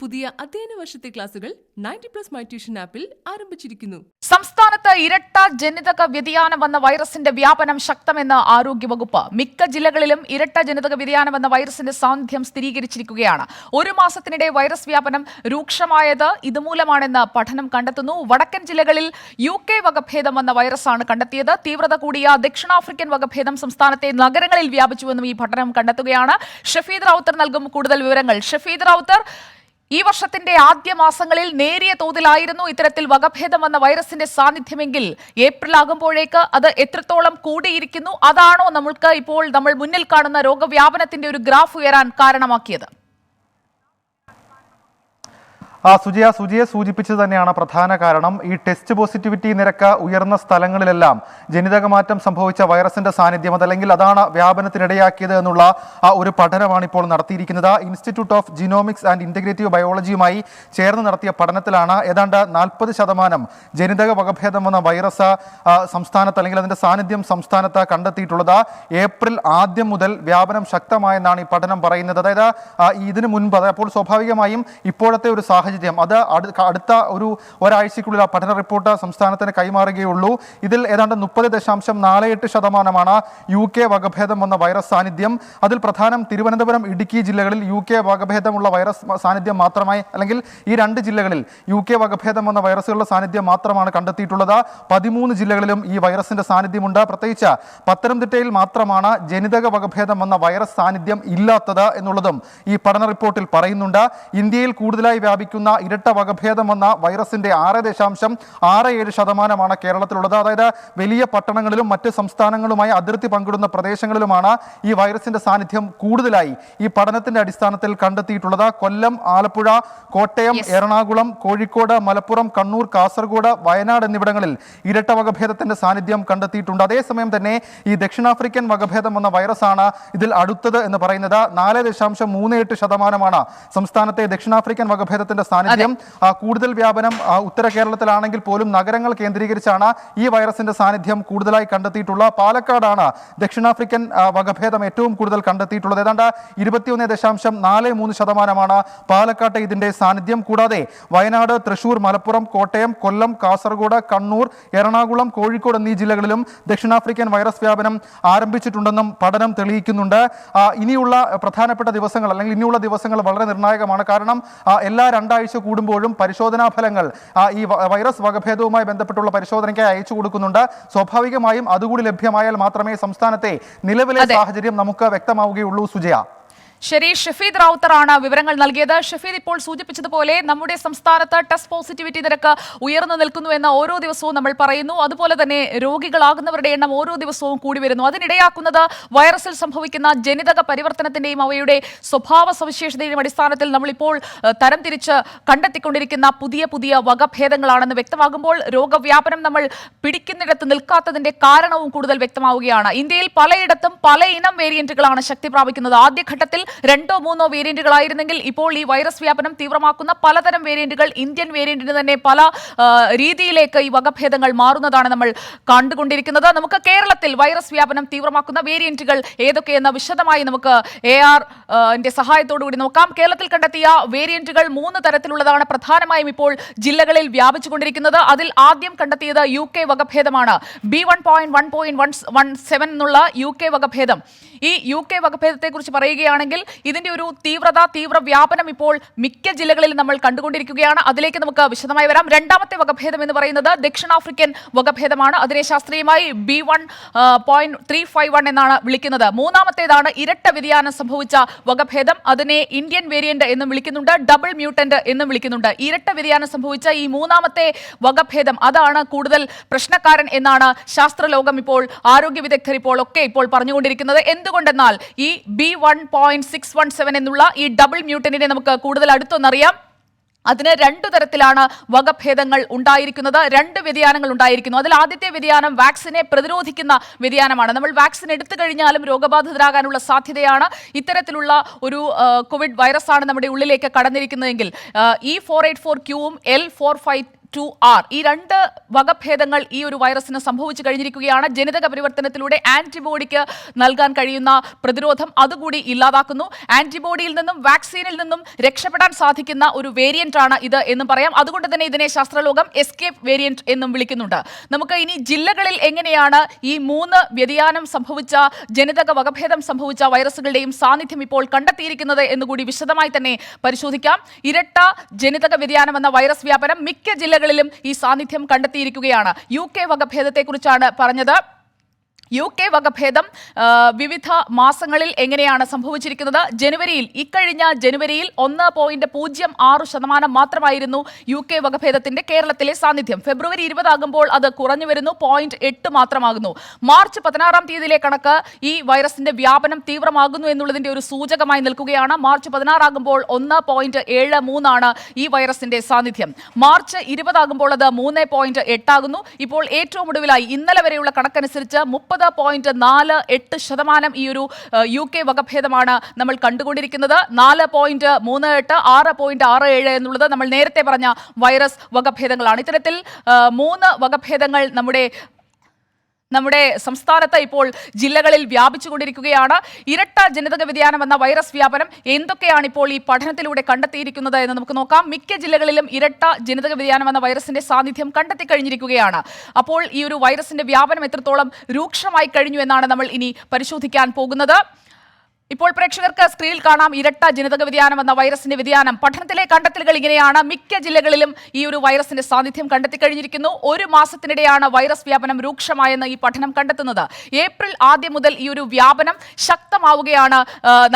പുതിയ അധ്യയന വർഷത്തെ ക്ലാസുകൾ 90+ മൈ ട്യൂഷൻ ആപ്പിൽ ആരംഭിച്ചിരിക്കുന്നു. സംസ്ഥാനത്ത് ഇരട്ട ജനിതക വ്യതിയാനം വന്ന വൈറസിന്റെ വ്യാപനം ശക്തമെന്ന് ആരോഗ്യവകുപ്പ്. മിക്ക ജില്ലകളിലും ഇരട്ട ജനിതക വ്യതിയാനം വന്ന വൈറസിന്റെ സാന്നിധ്യം സ്ഥിരീകരിച്ചിരിക്കുകയാണ്. ഒരു മാസത്തിനിടെ വൈറസ് വ്യാപനം രൂക്ഷമായത് ഇതുമൂലമാണെന്ന് പഠനം കണ്ടെത്തുന്നു. വടക്കൻ ജില്ലകളിൽ UK വകഭേദം വന്ന വൈറസാണ് കണ്ടെത്തിയത്. തീവ്രത കൂടിയ ദക്ഷിണാഫ്രിക്കൻ വകഭേദം സംസ്ഥാനത്തെ നഗരങ്ങളിൽ വ്യാപിച്ചുവെന്നും ഈ പഠനം കണ്ടെത്തുകയാണ്. ഷഫീദ് റാവുത്തർ നൽകും കൂടുതൽ വിവരങ്ങൾ. ഷഫീദ് റാവുത്തർ, ഈ വർഷത്തിന്റെ ആദ്യ മാസങ്ങളിൽ നേരിയ തോതിലായിരുന്നു ഇത്തരത്തിൽ വകഭേദം വന്ന വൈറസിന്റെ സാന്നിധ്യമെങ്കിൽ ഏപ്രിൽ ആകുമ്പോഴേക്ക് അത് എത്രത്തോളം കൂടിയിരിക്കുന്നു? അതാണോ നമ്മൾ മുന്നിൽ കാണുന്ന രോഗവ്യാപനത്തിന്റെ ഒരു ഗ്രാഫ് ഉയരാൻ കാരണമാക്കിയത്? സുജിയെ സൂചിപ്പിച്ചത് തന്നെയാണ് പ്രധാന കാരണം. ഈ ടെസ്റ്റ് പോസിറ്റിവിറ്റി നിരക്ക് ഉയർന്ന സ്ഥലങ്ങളിലെല്ലാം ജനിതകമാറ്റം സംഭവിച്ച വൈറസിന്റെ സാന്നിധ്യം, അതല്ലെങ്കിൽ അതാണ് വ്യാപനത്തിനിടയാക്കിയത് എന്നുള്ള ഒരു പഠനമാണ് ഇപ്പോൾ നടത്തിയിരിക്കുന്നത്. Institute of genomics and integrative ബയോളജിയുമായി ചേർന്ന് നടത്തിയ പഠനത്തിലാണ് ഏതാണ്ട് 40% ജനിതക വകഭേദം വന്ന വൈറസ് സംസ്ഥാനത്ത്, അല്ലെങ്കിൽ അതിന്റെ സാന്നിധ്യം സംസ്ഥാനത്ത് കണ്ടെത്തിയിട്ടുള്ളത്. ഏപ്രിൽ ആദ്യം മുതൽ വ്യാപനം ശക്തമായെന്നാണ് ഈ പഠനം പറയുന്നത്. അതായത് ഇതിനു മുൻപ്, അപ്പോൾ സ്വാഭാവികമായും ഇപ്പോഴത്തെ ഒരു സാഹചര്യം അത് അടുത്ത ഒരാഴ്ചക്കുള്ളിൽ ആ പഠന റിപ്പോർട്ട് സംസ്ഥാനത്തിന് കൈമാറുകയുള്ളൂ. ഇതിൽ ഏതാണ്ട് 30.48% UK വകഭേദം വന്ന വൈറസ് സാന്നിധ്യം. അതിൽ പ്രധാനം തിരുവനന്തപുരം, ഇടുക്കി ജില്ലകളിൽ UK വകഭേദമുള്ള വൈറസ് സാന്നിധ്യം മാത്രമായി, അല്ലെങ്കിൽ ഈ രണ്ട് ജില്ലകളിൽ UK വകഭേദം വന്ന വൈറസുകളുടെ സാന്നിധ്യം മാത്രമാണ് കണ്ടെത്തിയിട്ടുള്ളത്. 13 ജില്ലകളിലും ഈ വൈറസിന്റെ സാന്നിധ്യമുണ്ട്. പ്രത്യേകിച്ച് പത്തനംതിട്ടയിൽ മാത്രമാണ് ജനിതക വകഭേദം വന്ന വൈറസ് സാന്നിധ്യം ഇല്ലാത്തത് എന്നുള്ളതും ഈ പഠന റിപ്പോർട്ടിൽ പറയുന്നുണ്ട്. ഇന്ത്യയിൽ കൂടുതലായി വ്യാപിക്കുന്ന ഇരട്ട വകഭേദം വന്ന വൈറസിന്റെ 6.67% കേരളത്തിലുള്ളത്. അതായത് വലിയ പട്ടണങ്ങളിലും മറ്റ് സംസ്ഥാനങ്ങളുമായി അതിർത്തി പങ്കിടുന്ന പ്രദേശങ്ങളിലുമാണ് ഈ വൈറസിന്റെ സാന്നിധ്യം കൂടുതലായി ഈ പഠനത്തിന്റെ അടിസ്ഥാനത്തിൽ കണ്ടെത്തിയിട്ടുള്ളത്. കൊല്ലം, ആലപ്പുഴ, കോട്ടയം, എറണാകുളം, കോഴിക്കോട്, മലപ്പുറം, കണ്ണൂർ, കാസർഗോഡ്, വയനാട് എന്നിവിടങ്ങളിൽ ഇരട്ട വകഭേദത്തിന്റെ സാന്നിധ്യം കണ്ടെത്തിയിട്ടുണ്ട്. അതേസമയം തന്നെ ഈ ദക്ഷിണാഫ്രിക്കൻ വകഭേദം വന്ന വൈറസാണ് ഇതിൽ അടുത്തത് എന്ന് പറയുന്നത്. 4.38% സംസ്ഥാനത്തെ ദക്ഷിണാഫ്രിക്കൻ വകഭേദത്തിന്റെ സാന്നിധ്യം. കൂടുതൽ വ്യാപനം ഉത്തര കേരളത്തിലാണെങ്കിൽ പോലും നഗരങ്ങൾ കേന്ദ്രീകരിച്ചാണ് ഈ വൈറസിന്റെ സാന്നിധ്യം കൂടുതലായി കണ്ടെത്തിയിട്ടുള്ളത്. പാലക്കാടാണ് ദക്ഷിണാഫ്രിക്കൻ വകഭേദം ഏറ്റവും കൂടുതൽ കണ്ടെത്തിയിട്ടുള്ളത്. ഏതാണ്ട് 21.43% പാലക്കാട്ടെ ഇതിന്റെ സാന്നിധ്യം. കൂടാതെ വയനാട്, തൃശൂർ, മലപ്പുറം, കോട്ടയം, കൊല്ലം, കാസർഗോഡ്, കണ്ണൂർ, എറണാകുളം, കോഴിക്കോട് എന്നീ ജില്ലകളിലും ദക്ഷിണാഫ്രിക്കൻ വൈറസ് വ്യാപനം ആരംഭിച്ചിട്ടുണ്ടെന്നും പഠനം തെളിയിക്കുന്നുണ്ട്. ഇനിയുള്ള പ്രധാനപ്പെട്ട ദിവസങ്ങൾ, അല്ലെങ്കിൽ ഇനിയുള്ള ദിവസങ്ങൾ വളരെ നിർണായകമാണ്. കാരണം എല്ലാ 2 ആഴ്ച കൂടുമ്പോഴും പരിശോധനാ ഫലങ്ങൾ ഈ വൈറസ് വകഭേദവുമായി ബന്ധപ്പെട്ടുള്ള പരിശോധനയ്ക്കായി അയച്ചു കൊടുക്കുന്നുണ്ട്. സ്വാഭാവികമായും അതുകൂടി ലഭ്യമായാൽ മാത്രമേ സംസ്ഥാനത്തെ നിലവിലെ സാഹചര്യം നമുക്ക് വ്യക്തമാവുകയുള്ളൂ. സുജയ, ശരി, ഷഫീദ് റാവുത്തറാണ് വിവരങ്ങൾ നൽകിയത്. ഷഫീദ്, ഇപ്പോൾ സൂചിപ്പിച്ചതുപോലെ നമ്മുടെ സംസ്ഥാനത്ത് ടെസ്റ്റ് പോസിറ്റിവിറ്റി നിരക്ക് ഉയർന്നു നിൽക്കുന്നു എന്ന് ഓരോ ദിവസവും നമ്മൾ പറയുന്നു. അതുപോലെ തന്നെ രോഗികളാകുന്നവരുടെ എണ്ണം ഓരോ ദിവസവും കൂടി വരുന്നു. അതിനിടയാക്കുന്നത് വൈറസിൽ സംഭവിക്കുന്ന ജനിതക പരിവർത്തനത്തിന്റെയും അവയുടെ സ്വഭാവ സവിശേഷതയുടെയും അടിസ്ഥാനത്തിൽ നമ്മളിപ്പോൾ തരംതിരിച്ച് കണ്ടെത്തിക്കൊണ്ടിരിക്കുന്ന പുതിയ വകഭേദങ്ങളാണെന്ന് വ്യക്തമാകുമ്പോൾ രോഗവ്യാപനം നമ്മൾ പിടിക്കുന്നിടത്ത് നിൽക്കാത്തതിന്റെ കാരണവും കൂടുതൽ വ്യക്തമാവുകയാണ്. ഇന്ത്യയിൽ പലയിടത്തും പല ഇനം വേരിയന്റുകളാണ് ശക്തി പ്രാപിക്കുന്നത്. ആദ്യഘട്ടത്തിൽ 2-3 വേരിയന്റുകളായിരുന്നെങ്കിൽ ഇപ്പോൾ ഈ വൈറസ് വ്യാപനം തീവ്രമാക്കുന്ന പലതരം വേരിയന്റുകൾ, ഇന്ത്യൻ വേരിയന്റിന് തന്നെ പല രീതിയിലേക്ക് ഈ വകഭേദങ്ങൾ മാറുന്നതാണ് നമ്മൾ കണ്ടുകൊണ്ടിരിക്കുന്നത്. നമുക്ക് കേരളത്തിൽ വൈറസ് വ്യാപനം തീവ്രമാക്കുന്ന വേരിയന്റുകൾ ഏതൊക്കെയെന്ന് വിശദമായി നമുക്ക് AR സഹായത്തോടു കൂടി നോക്കാം. കേരളത്തിൽ കണ്ടെത്തിയ വേരിയന്റുകൾ 3 തരത്തിലുള്ളതാണ് പ്രധാനമായും ഇപ്പോൾ ജില്ലകളിൽ വ്യാപിച്ചുകൊണ്ടിരിക്കുന്നത്. അതിൽ ആദ്യം കണ്ടെത്തിയത് UK വകഭേദമാണ്. B1.1.17 എന്നുള്ള UK വകഭേദം. ഈ UK വകഭേദത്തെക്കുറിച്ച് പറയുകയാണെങ്കിൽ ഇതിന്റെ ഒരു തീവ്ര വ്യാപനം ഇപ്പോൾ മിക്ക ജില്ലകളിൽ നമ്മൾ കണ്ടുകൊണ്ടിരിക്കുകയാണ്. അതിലേക്ക് നമുക്ക് വിശദമായി വരാം. രണ്ടാമത്തെ വകഭേദം എന്ന് പറയുന്നത് ദക്ഷിണാഫ്രിക്കൻ വകഭേദമാണ്. അതിനെ ശാസ്ത്രീയമായി B1.351 എന്നാണ് വിളിക്കുന്നത്. മൂന്നാമത്തേതാണ് ഇരട്ട വ്യതിയാനം സംഭവിച്ച വകഭേദം. അതിനെ ഇന്ത്യൻ വേരിയന്റ് എന്നും വിളിക്കുന്നുണ്ട്, ഡബിൾ മ്യൂട്ടന്റ് എന്നും വിളിക്കുന്നുണ്ട്. ഇരട്ട വ്യതിയാനം സംഭവിച്ച ഈ മൂന്നാമത്തെ വകഭേദം അതാണ് കൂടുതൽ പ്രശ്നക്കാരൻ എന്നാണ് ശാസ്ത്രലോകം ഇപ്പോൾ, ആരോഗ്യ വിദഗ്ധർ ഇപ്പോൾ പറഞ്ഞുകൊണ്ടിരിക്കുന്നത്. എന്തുകൊണ്ടെന്നാൽ ഈ B1.617 എന്നുള്ള ഈ ഡബിൾ മ്യൂട്ടന്റിനെ നമുക്ക് കൂടുതൽ അടുത്തൊന്നറിയാം. അതിന് 2 തരത്തിലാണ് വകഭേദങ്ങൾ ഉണ്ടായിരിക്കുന്നത്, 2 വ്യതിയാനങ്ങൾ ഉണ്ടായിരിക്കുന്നു. അതിൽ ആദ്യത്തെ വ്യതിയാനം വാക്സിനെ പ്രതിരോധിക്കുന്ന വ്യതിയാനമാണ്. നമ്മൾ വാക്സിൻ എടുത്തു കഴിഞ്ഞാലും രോഗബാധിതരാകാനുള്ള സാധ്യതയാണ്. ഇത്തരത്തിലുള്ള ഒരു കോവിഡ് വൈറസാണ് നമ്മുടെ ഉള്ളിലേക്ക് കടന്നിരിക്കുന്നതെങ്കിൽ E484Qവും L452 BA.2.R ഈ രണ്ട് വകഭേദങ്ങൾ ഈ ഒരു വൈറസിന് സംഭവിച്ചു കഴിഞ്ഞിരിക്കുകയാണ്. ജനിതക പരിവർത്തനത്തിലൂടെ ആന്റിബോഡിക്ക് നൽകാൻ കഴിയുന്ന പ്രതിരോധം അതുകൂടി ഇല്ലാതാക്കുന്നു. ആന്റിബോഡിയിൽ നിന്നും വാക്സിനിൽ നിന്നും രക്ഷപ്പെടാൻ സാധിക്കുന്ന ഒരു വേരിയന്റ് ആണ് ഇത് എന്ന് പറയാം. അതുകൊണ്ട് തന്നെ ഇതിനെ ശാസ്ത്രലോകം എസ്കേപ്പ് വേരിയന്റ് എന്നും വിളിക്കുന്നുണ്ട്. നമുക്ക് ഇനി ജില്ലകളിൽ എങ്ങനെയാണ് ഈ 3 വ്യതിയാനം സംഭവിച്ച ജനിതക വകഭേദം സംഭവിച്ച വൈറസുകളുടെയും സാന്നിധ്യം ഇപ്പോൾ കണ്ടെത്തിയിരിക്കുന്നത് എന്നുകൂടി വിശദമായി തന്നെ പരിശോധിക്കാം. ഇരട്ട ജനിതക വ്യതിയാനം എന്ന വൈറസ് വ്യാപനം മിക്ക ജില്ലകളിലും ഈ സാന്നിധ്യം കണ്ടെത്തിയിരിക്കുകയാണ്. UK വകഭേദത്തെക്കുറിച്ചാണ് പറഞ്ഞത്. UK വകഭേദം വിവിധ മാസങ്ങളിൽ എങ്ങനെയാണ് സംഭവിച്ചിരിക്കുന്നത്? ഇക്കഴിഞ്ഞ ജനുവരിയിൽ 1.06% മാത്രമായിരുന്നു UK വകഭേദത്തിന്റെ കേരളത്തിലെ സാന്നിധ്യം. ഫെബ്രുവരി 20 ആകുമ്പോൾ അത് കുറഞ്ഞു വരുന്നു, 0.8 മാത്രമാകുന്നു. മാർച്ച് 16 തീയതിയിലെ കണക്ക് ഈ വൈറസിന്റെ വ്യാപനം തീവ്രമാകുന്നു എന്നുള്ളതിന്റെ ഒരു സൂചകമായി നിൽക്കുകയാണ്. മാർച്ച് 16 ആകുമ്പോൾ 1.73 ആണ് ഈ വൈറസിന്റെ സാന്നിധ്യം. മാർച്ച് 20 ആകുമ്പോൾ അത് 3.8 ആകുന്നു. ഇപ്പോൾ ഏറ്റവും ഒടുവിലായി ഇന്നലെ വരെയുള്ള കണക്കനുസരിച്ച് 30.48% ഈ ഒരു UK വകഭേദമാണ് നമ്മൾ കണ്ടുകൊണ്ടിരിക്കുന്നത്. 4.38, 6.67 എന്നുള്ളത് നമ്മൾ നേരത്തെ പറഞ്ഞ വൈറസ് വകഭേദങ്ങളാണ്. ഇത്തരത്തിൽ 3 വകഭേദങ്ങൾ നമ്മുടെ സംസ്ഥാനത്ത് ഇപ്പോൾ ജില്ലകളിൽ വ്യാപിച്ചുകൊണ്ടിരിക്കുകയാണ്. ഇരട്ട ജനിതക വ്യതിയാനം എന്ന വൈറസ് വ്യാപനം എന്തൊക്കെയാണ് ഇപ്പോൾ ഈ പഠനത്തിലൂടെ കണ്ടെത്തിയിരിക്കുന്നത് എന്ന് നമുക്ക് നോക്കാം. മിക്ക ജില്ലകളിലും ഇരട്ട ജനിതക വ്യതിയാനം എന്ന വൈറസിന്റെ സാന്നിധ്യം കണ്ടെത്തി കഴിഞ്ഞിരിക്കുകയാണ്. അപ്പോൾ ഈ ഒരു വൈറസിന്റെ വ്യാപനം എത്രത്തോളം രൂക്ഷമായി കഴിഞ്ഞു എന്നാണ് നമ്മൾ ഇനി പരിശോധിക്കാൻ പോകുന്നത്. ഇപ്പോൾ പ്രേക്ഷകർക്ക് സ്ക്രീനിൽ കാണാം ഇരട്ട ജനിതക വ്യതിയാനം എന്ന വൈറസിന്റെ വ്യതിയാനം. പഠനത്തിലെ കണ്ടെത്തലുകൾ ഇങ്ങനെയാണ്. മിക്ക ജില്ലകളിലും ഈ ഒരു വൈറസിന്റെ സാന്നിധ്യം കണ്ടെത്തി കഴിഞ്ഞിരിക്കുന്നു. 1 മാസത്തിനിടെയാണ് വൈറസ് വ്യാപനം രൂക്ഷമായെന്ന് ഈ പഠനം കണ്ടെത്തുന്നത്. ഏപ്രിൽ ആദ്യം മുതൽ ഈ ഒരു വ്യാപനം ശക്തമാവുകയാണ്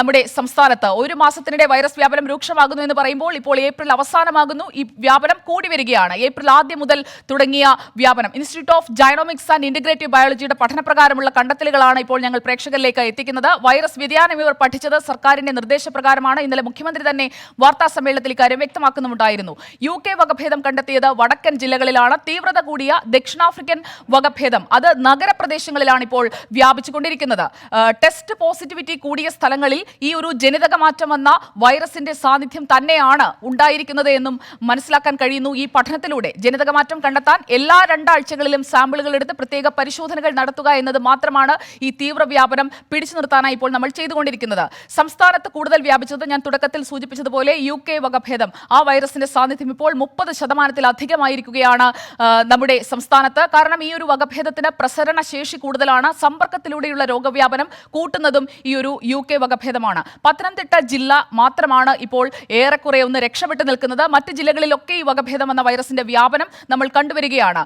നമ്മുടെ സംസ്ഥാനത്ത്. 1 മാസത്തിനിടെ വൈറസ് വ്യാപനം രൂക്ഷമാകുന്നു എന്ന് പറയുമ്പോൾ ഇപ്പോൾ ഏപ്രിൽ അവസാനമാകുന്നു, ഈ വ്യാപനം കൂടി വരികയാണ്. ഏപ്രിൽ ആദ്യം മുതൽ തുടങ്ങിയ വ്യാപനം ഇൻസ്റ്റിറ്റ്യൂട്ട് ഓഫ് ജൈനോമിക്സ് ആൻഡ് ഇന്റഗ്രേറ്റീവ് ബയോളജിയുടെ പഠനപ്രകാരമുള്ള കണ്ടെത്തലുകളാണ് ഇപ്പോൾ ഞങ്ങൾ പ്രേക്ഷകരിലേക്ക് എത്തിക്കുന്നത്. വൈറസ് വ്യതിയാനം ഇവർ പഠിച്ചത് സർക്കാരിന്റെ നിർദ്ദേശപ്രകാരമാണ്. ഇന്നലെ മുഖ്യമന്ത്രി തന്നെ വാർത്താ സമ്മേളനത്തിൽ ഇക്കാര്യം വ്യക്തമാക്കുന്നുണ്ടായിരുന്നു. UK വകഭേദം കണ്ടെത്തിയത് വടക്കൻ ജില്ലകളിലാണ്. തീവ്രത കൂടിയ ദക്ഷിണാഫ്രിക്കൻ വകഭേദം അത് നഗരപ്രദേശങ്ങളിലാണ് ഇപ്പോൾ വ്യാപിച്ചുകൊണ്ടിരിക്കുന്നത്. ടെസ്റ്റ് പോസിറ്റിവിറ്റി കൂടിയ സ്ഥലങ്ങളിൽ ഈ ഒരു ജനിതക മാറ്റം വന്ന വൈറസിന്റെ സാന്നിധ്യം തന്നെയാണ് ഉണ്ടായിരിക്കുന്നത് എന്നും മനസ്സിലാക്കാൻ കഴിയുന്നു ഈ പഠനത്തിലൂടെ. ജനിതക മാറ്റം കണ്ടെത്താൻ എല്ലാ 2 ആഴ്ചകളിലും സാമ്പിളുകൾ എടുത്ത് പ്രത്യേക പരിശോധനകൾ നടത്തുക എന്നത് മാത്രമാണ് ഈ തീവ്രവ്യാപനം പിടിച്ചു നിർത്താനായി ഇപ്പോൾ നമ്മൾ ചെയ്തുകൊണ്ടിരിക്കുന്നത്. സംസ്ഥാനത്ത് കൂടുതൽ വ്യാപിച്ചത് ഞാൻ തുടക്കത്തിൽ സൂചിപ്പിച്ചതുപോലെ UK വകഭേദം. ആ വൈറസിന്റെ സാന്നിധ്യം ഇപ്പോൾ 30%-അധികമായിരിക്കുകയാണ് നമ്മുടെ സംസ്ഥാനത്ത്. കാരണം ഈ ഒരു വകഭേദത്തിന് പ്രസരണ ശേഷി കൂടുതലാണ്. സമ്പർക്കത്തിലൂടെയുള്ള രോഗവ്യാപനം കൂട്ടുന്നതും ഈ ഒരു UK വകഭേദമാണ്. പത്തനംതിട്ട ജില്ല മാത്രമാണ് ഇപ്പോൾ ഏറെക്കുറെ ഒന്ന് രക്ഷപ്പെട്ട് നിൽക്കുന്നത്. മറ്റ് ജില്ലകളിലൊക്കെ ഈ വകഭേദം എന്ന വൈറസിന്റെ വ്യാപനം നമ്മൾ കണ്ടുവരികയാണ്.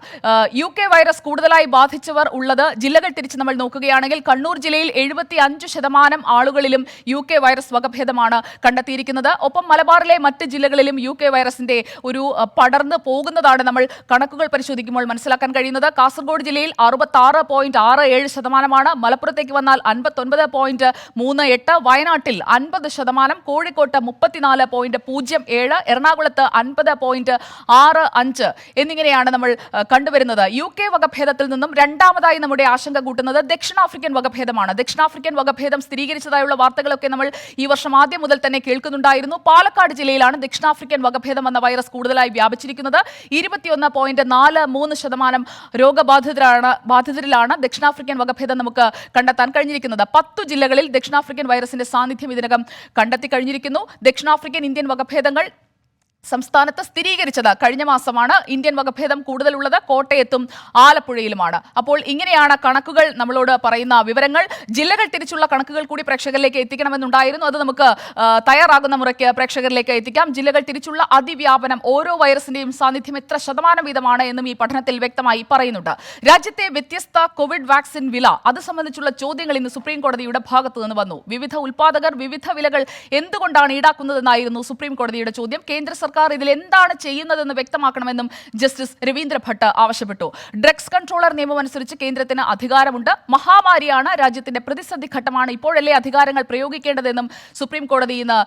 UK വൈറസ് കൂടുതലായി ബാധിച്ചവർ ഉള്ളത് ജില്ലകൾ തിരിച്ച് നമ്മൾ നോക്കുകയാണെങ്കിൽ കണ്ണൂർ ജില്ലയിൽ 75% ആളുകളിലും UK വൈറസ് വകഭേദമാണ് കണ്ടെത്തിയിരിക്കുന്നത്. ഒപ്പം മലബാറിലെ മറ്റ് ജില്ലകളിലും UK വൈറസിന്റെ ഒരു പടർന്നു പോകുന്നതാണ് നമ്മൾ കണക്കുകൾ പരിശോധിക്കുമ്പോൾ മനസ്സിലാക്കാൻ കഴിയുന്നത്. കാസർഗോഡ് ജില്ലയിൽ 66.67%, മലപ്പുറത്തേക്ക് വന്നാൽ 59.38%, വയനാട്ടിൽ 50%, കോഴിക്കോട്ട് 34.07%, എറണാകുളത്ത് 50.65% എന്നിങ്ങനെയാണ് നമ്മൾ കണ്ടുവരുന്നത്. UK വകഭേദത്തിൽ നിന്നും രണ്ടാമതായി നമ്മുടെ ആശങ്ക കൂട്ടുന്നത് ദക്ഷിണാഫ്രിക്കൻ വകഭേദമാണ്. ദക്ഷിണാഫ്രിക്കൻ വകഭേദം സ്ഥിരീകരിച്ചതായുള്ള വാർത്തകളൊക്കെ നമ്മൾ ഈ വർഷം ആദ്യം മുതൽ തന്നെ കേൾക്കുന്നുണ്ടായിരുന്നു. പാലക്കാട് ജില്ലയിലാണ് ദക്ഷിണാഫ്രിക്കൻ വകഭേദം എന്ന വൈറസ് കൂടുതലായി വ്യാപിച്ചിരിക്കുന്നത്. 21.43% രോഗബാധിതരിലാണ് ദക്ഷിണാഫ്രിക്കൻ വകഭേദം നമുക്ക് കണ്ടെത്താൻ കഴിഞ്ഞിരിക്കുന്നത്. 10 ജില്ലകളിൽ ദക്ഷിണാഫ്രിക്കൻ വൈറസിന്റെ സാന്നിധ്യം ഇതിനകം കണ്ടെത്തി കഴിഞ്ഞിരിക്കുന്നു. ദക്ഷിണാഫ്രിക്കൻ ഇന്ത്യൻ വകഭേദങ്ങൾ സംസ്ഥാനത്ത് സ്ഥിരീകരിച്ചത് കഴിഞ്ഞ മാസമാണ്. ഇന്ത്യൻ വകഭേദം കൂടുതലുള്ളത് കോട്ടയത്തും ആലപ്പുഴയിലുമാണ്. അപ്പോൾ ഇങ്ങനെയാണ് കണക്കുകൾ നമ്മളോട് പറയുന്ന വിവരങ്ങൾ. ജില്ലകൾ തിരിച്ചുള്ള കണക്കുകൾ കൂടി പ്രേക്ഷകരിലേക്ക് എത്തിക്കണമെന്നുണ്ടായിരുന്നു. അത് നമുക്ക് തയ്യാറാകുന്ന മുറയ്ക്ക് പ്രേക്ഷകരിലേക്ക് എത്തിക്കാം. ജില്ലകൾ തിരിച്ചുള്ള അതിവ്യാപനം, ഓരോ വൈറസിന്റെയും സാന്നിധ്യം എത്ര ശതമാനം വീതമാണ് എന്നും ഈ പഠനത്തിൽ വ്യക്തമായി പറയുന്നുണ്ട്. രാജ്യത്തെ വ്യത്യസ്ത കോവിഡ് വാക്സിൻ വില, അത് സംബന്ധിച്ചുള്ള ചോദ്യങ്ങൾ ഇന്ന് സുപ്രീം കോടതിയുടെ ഭാഗത്തു നിന്ന് വന്നു. വിവിധ ഉൽപാദകർ വിവിധ വിലകൾ എന്തുകൊണ്ടാണ് ഈടാക്കുന്നതെന്നായിരുന്നു സുപ്രീം കോടതിയുടെ ചോദ്യം. കേന്ദ്ര സർക്കാർ ഇതിൽ എന്താണ് ചെയ്യുന്നതെന്ന് വ്യക്തമാക്കണമെന്നും ജസ്റ്റിസ് രവീന്ദ്ര ഭട്ട് ആവശ്യപ്പെട്ടു. ഡ്രഗ്സ് കൺട്രോളർ നിയമം അനുസരിച്ച് കേന്ദ്രത്തിന് അധികാരമുണ്ട്. മഹാമാരിയാണ്, രാജ്യത്തിന്റെ പ്രതിസന്ധി ഘട്ടമാണ്, ഇപ്പോഴല്ലേ അധികാരങ്ങൾ പ്രയോഗിക്കേണ്ടതെന്നും സുപ്രീം കോടതി ഇന്ന്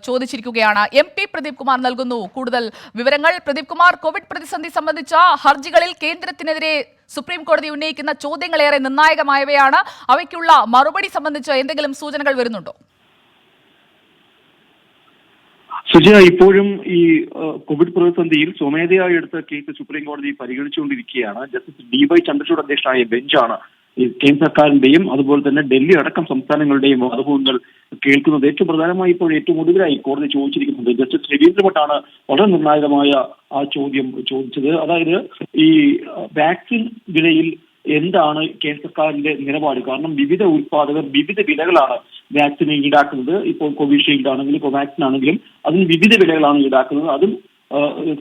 ചോദിച്ചിരിക്കുകയാണ്. MP പ്രദീപ് കുമാർ നൽകുന്നു കൂടുതൽ വിവരങ്ങൾ. പ്രദീപ് കുമാർ, കോവിഡ് പ്രതിസന്ധി സംബന്ധിച്ച ഹർജികളിൽ കേന്ദ്രത്തിനെതിരെ സുപ്രീം കോടതി ഉന്നയിക്കുന്ന ചോദ്യങ്ങളേറെ നിർണായകമായവയാണ്. അവയ്ക്കുള്ള മറുപടി സംബന്ധിച്ച് എന്തെങ്കിലും സൂചനകൾ വരുന്നുണ്ടോ? സുജയ, ഇപ്പോഴും ഈ കോവിഡ് പ്രതിസന്ധിയിൽ സ്വമേധയായി എടുത്ത കേസ് സുപ്രീം കോടതി പരിഗണിച്ചുകൊണ്ടിരിക്കുകയാണ്. ജസ്റ്റിസ് DY ചന്ദ്രചൂഡ് അധ്യക്ഷനായ ബെഞ്ചാണ് ഈ കേന്ദ്ര സർക്കാരിന്റെയും അതുപോലെ തന്നെ ഡൽഹി അടക്കം സംസ്ഥാനങ്ങളുടെയും വാദമുഖങ്ങൾ കേൾക്കുന്നത്. ഏറ്റവും പ്രധാനമായി ഇപ്പോൾ ഏറ്റവും ഒടുവിലായി കോടതി ചോദിച്ചിരിക്കുന്നത് ജസ്റ്റിസ് രവീന്ദ്ര ഭട്ടാണ് വളരെ നിർണായകമായ ആ ചോദ്യം ചോദിച്ചത്. അതായത് ഈ വാക്സിൻ വിലയിൽ എന്താണ് കേന്ദ്ര സർക്കാരിന്റെ നിലപാട്? കാരണം വിവിധ ഉത്പാദകർ വിവിധ വിലകളാണ് വാക്സിന് ഈടാക്കുന്നത്. ഇപ്പോൾ കോവിഷീൽഡ് ആണെങ്കിലും കോവാക്സിൻ ആണെങ്കിലും അതിന് വിവിധ വിലകളാണ് ഈടാക്കുന്നത്. അതും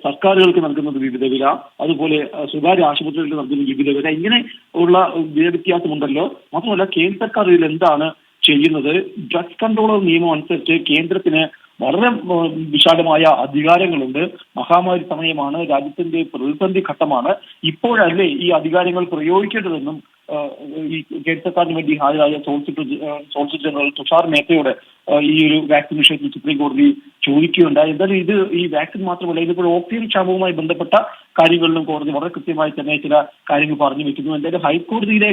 സർക്കാരുകൾക്ക് നൽകുന്നത് വിവിധ വില, അതുപോലെ സ്വകാര്യ ആശുപത്രികൾക്ക് നൽകുന്ന വിവിധ വില, ഇങ്ങനെ ഉള്ള വില വ്യത്യാസമുണ്ടല്ലോ. മാത്രമല്ല കേന്ദ്ര സർക്കാർ ഇതിൽ എന്താണ് ചെയ്യുന്നത്? ഡ്രഗ്സ് കൺട്രോളർ നിയമം അനുസരിച്ച് കേന്ദ്രത്തിന് വളരെ വിശാലമായ അധികാരങ്ങളുണ്ട്. മഹാമാരി സമയമാണ്, രാജ്യത്തിന്റെ പ്രതിസന്ധി ഘട്ടമാണ്. ഇപ്പോഴല്ലേ ഈ അധികാരങ്ങൾ പ്രയോഗിക്കേണ്ടതെന്നും ഈ കേന്ദ്ര സർക്കാരിന് വേണ്ടി ഹാജരായ സോളിസിറ്റർ ജനറൽ തുഷാർ മേത്തയോട് ഈ ഒരു വാക്സിൻ വിഷയത്തിൽ സുപ്രീം കോടതി ചോദിക്കുകയുണ്ടായി. എന്തായാലും ഇത് ഈ വാക്സിൻ മാത്രമല്ല, ഇതിപ്പോൾ ഓക്സിജൻ ക്ഷാമവുമായി ബന്ധപ്പെട്ട കാര്യങ്ങളിലും കോടതി വളരെ കൃത്യമായി തന്നെ ചില കാര്യങ്ങൾ പറഞ്ഞു വെക്കുന്നു. എന്തായാലും ഹൈക്കോടതിയിലെ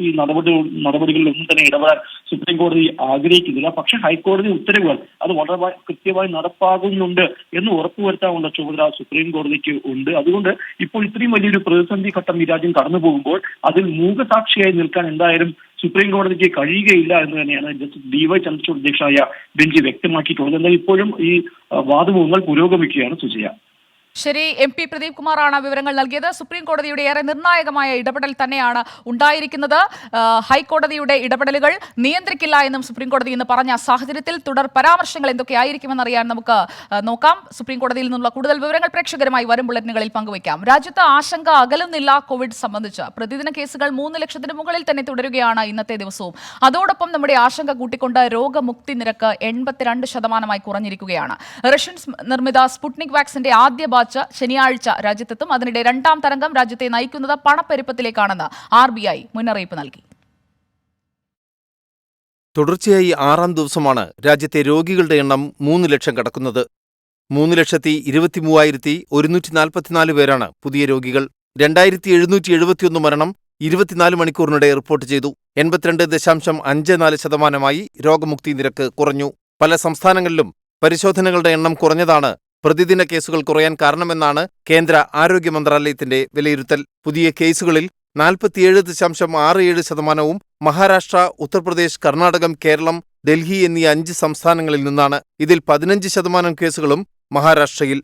ഈ നടപടികളിലൊന്നും തന്നെ ഇടപെടാൻ സുപ്രീം കോടതി ആഗ്രഹിക്കുന്നില്ല. പക്ഷെ ഹൈക്കോടതി ഉത്തരവുകൾ അത് വളരെ കൃത്യമായി നടപ്പാകുന്നുണ്ട് എന്ന് ഉറപ്പുവരുത്താനുള്ള ചുമതല സുപ്രീം കോടതിക്ക് ഉണ്ട്. അതുകൊണ്ട് ഇപ്പോൾ ഇത്രയും വലിയൊരു പ്രതിസന്ധി ഘട്ടം ഈ രാജ്യം കടന്നു പോകുമ്പോൾ അതിൽ മൂകസാക്ഷിയായി നിൽക്കാൻ എന്തായാലും സുപ്രീം കോടതിക്ക് കഴിയുകയില്ല എന്ന് തന്നെയാണ് ജസ്റ്റിസ് DY ചന്ദ്രചൂഡ് അധ്യക്ഷനായ ബെഞ്ച് വ്യക്തമാക്കിയിട്ടുള്ളത്. എന്നാൽ ഇപ്പോഴും ഈ വാദമുഖങ്ങൾ പുരോഗമിക്കുകയാണ് സുജയ. ശരി, MP പ്രദീപ് കുമാറാണ് വിവരങ്ങൾ നൽകിയത്. സുപ്രീം കോടതിയുടെ ഏറെ നിർണായകമായ ഇടപെടൽ തന്നെയാണ് ഉണ്ടായിരിക്കുന്നത്. ഹൈക്കോടതിയുടെ ഇടപെടലുകൾ നിയന്ത്രിക്കില്ല എന്നും സുപ്രീം കോടതി ഇന്ന് പറഞ്ഞ സാഹചര്യത്തിൽ തുടർ പരാമർശങ്ങൾ എന്തൊക്കെയായിരിക്കുമെന്നറിയാൻ നമുക്ക് നോക്കാം. സുപ്രീം കോടതിയിൽ നിന്നുള്ള കൂടുതൽ വിവരങ്ങൾ പ്രേക്ഷകരുമായി വരും ബുള്ളറ്റിനുകളിൽ പങ്കുവയ്ക്കാം. രാജ്യത്ത് ആശങ്ക അകലുന്നില്ല. കോവിഡ് സംബന്ധിച്ച് പ്രതിദിന കേസുകൾ 3 ലക്ഷത്തിന് മുകളിൽ തന്നെ തുടരുകയാണ് ഇന്നത്തെ ദിവസവും. അതോടൊപ്പം നമ്മുടെ ആശങ്ക കൂട്ടിക്കൊണ്ട് രോഗമുക്തി നിരക്ക് 82% കുറഞ്ഞിരിക്കുകയാണ്. റഷ്യൻ നിർമ്മിത സ്പുട്നിക് വാക്സിന്റെ ആദ്യ ബാച്ച് ശനിയാഴ്ച രാജ്യത്തെത്തും. അതിനിടെ രണ്ടാം തരംഗം രാജ്യത്തെ നയിക്കുന്നത് പണപ്പെരുപ്പത്തിലേക്കാണെന്ന് RBI മുന്നറിയിപ്പ് നൽകി. തുടർച്ചയായി 6ാം ദിവസമാണ് രാജ്യത്തെ രോഗികളുടെ എണ്ണം 3 ലക്ഷം കടക്കുന്നത്. 3,23,144 പേരാണ് പുതിയ രോഗികൾ. 2,771 മരണം 24 മണിക്കൂറിനിടെ റിപ്പോർട്ട് ചെയ്തു. 82.54% രോഗമുക്തി നിരക്ക് കുറഞ്ഞു. പല സംസ്ഥാനങ്ങളിലും പരിശോധനകളുടെ എണ്ണം കുറഞ്ഞതാണ് പ്രതിദിന കേസുകൾ കുറയാൻ കാരണമെന്നാണ് കേന്ദ്ര ആരോഗ്യ മന്ത്രാലയത്തിന്റെ വിലയിരുത്തൽ. പുതിയ കേസുകളിൽ 47.67% മഹാരാഷ്ട്ര, ഉത്തർപ്രദേശ്, കർണാടകം, കേരളം, ഡൽഹി എന്നീ 5 സംസ്ഥാനങ്ങളിൽ നിന്നാണ്. ഇതിൽ 15% കേസുകളും മഹാരാഷ്ട്രയിൽ.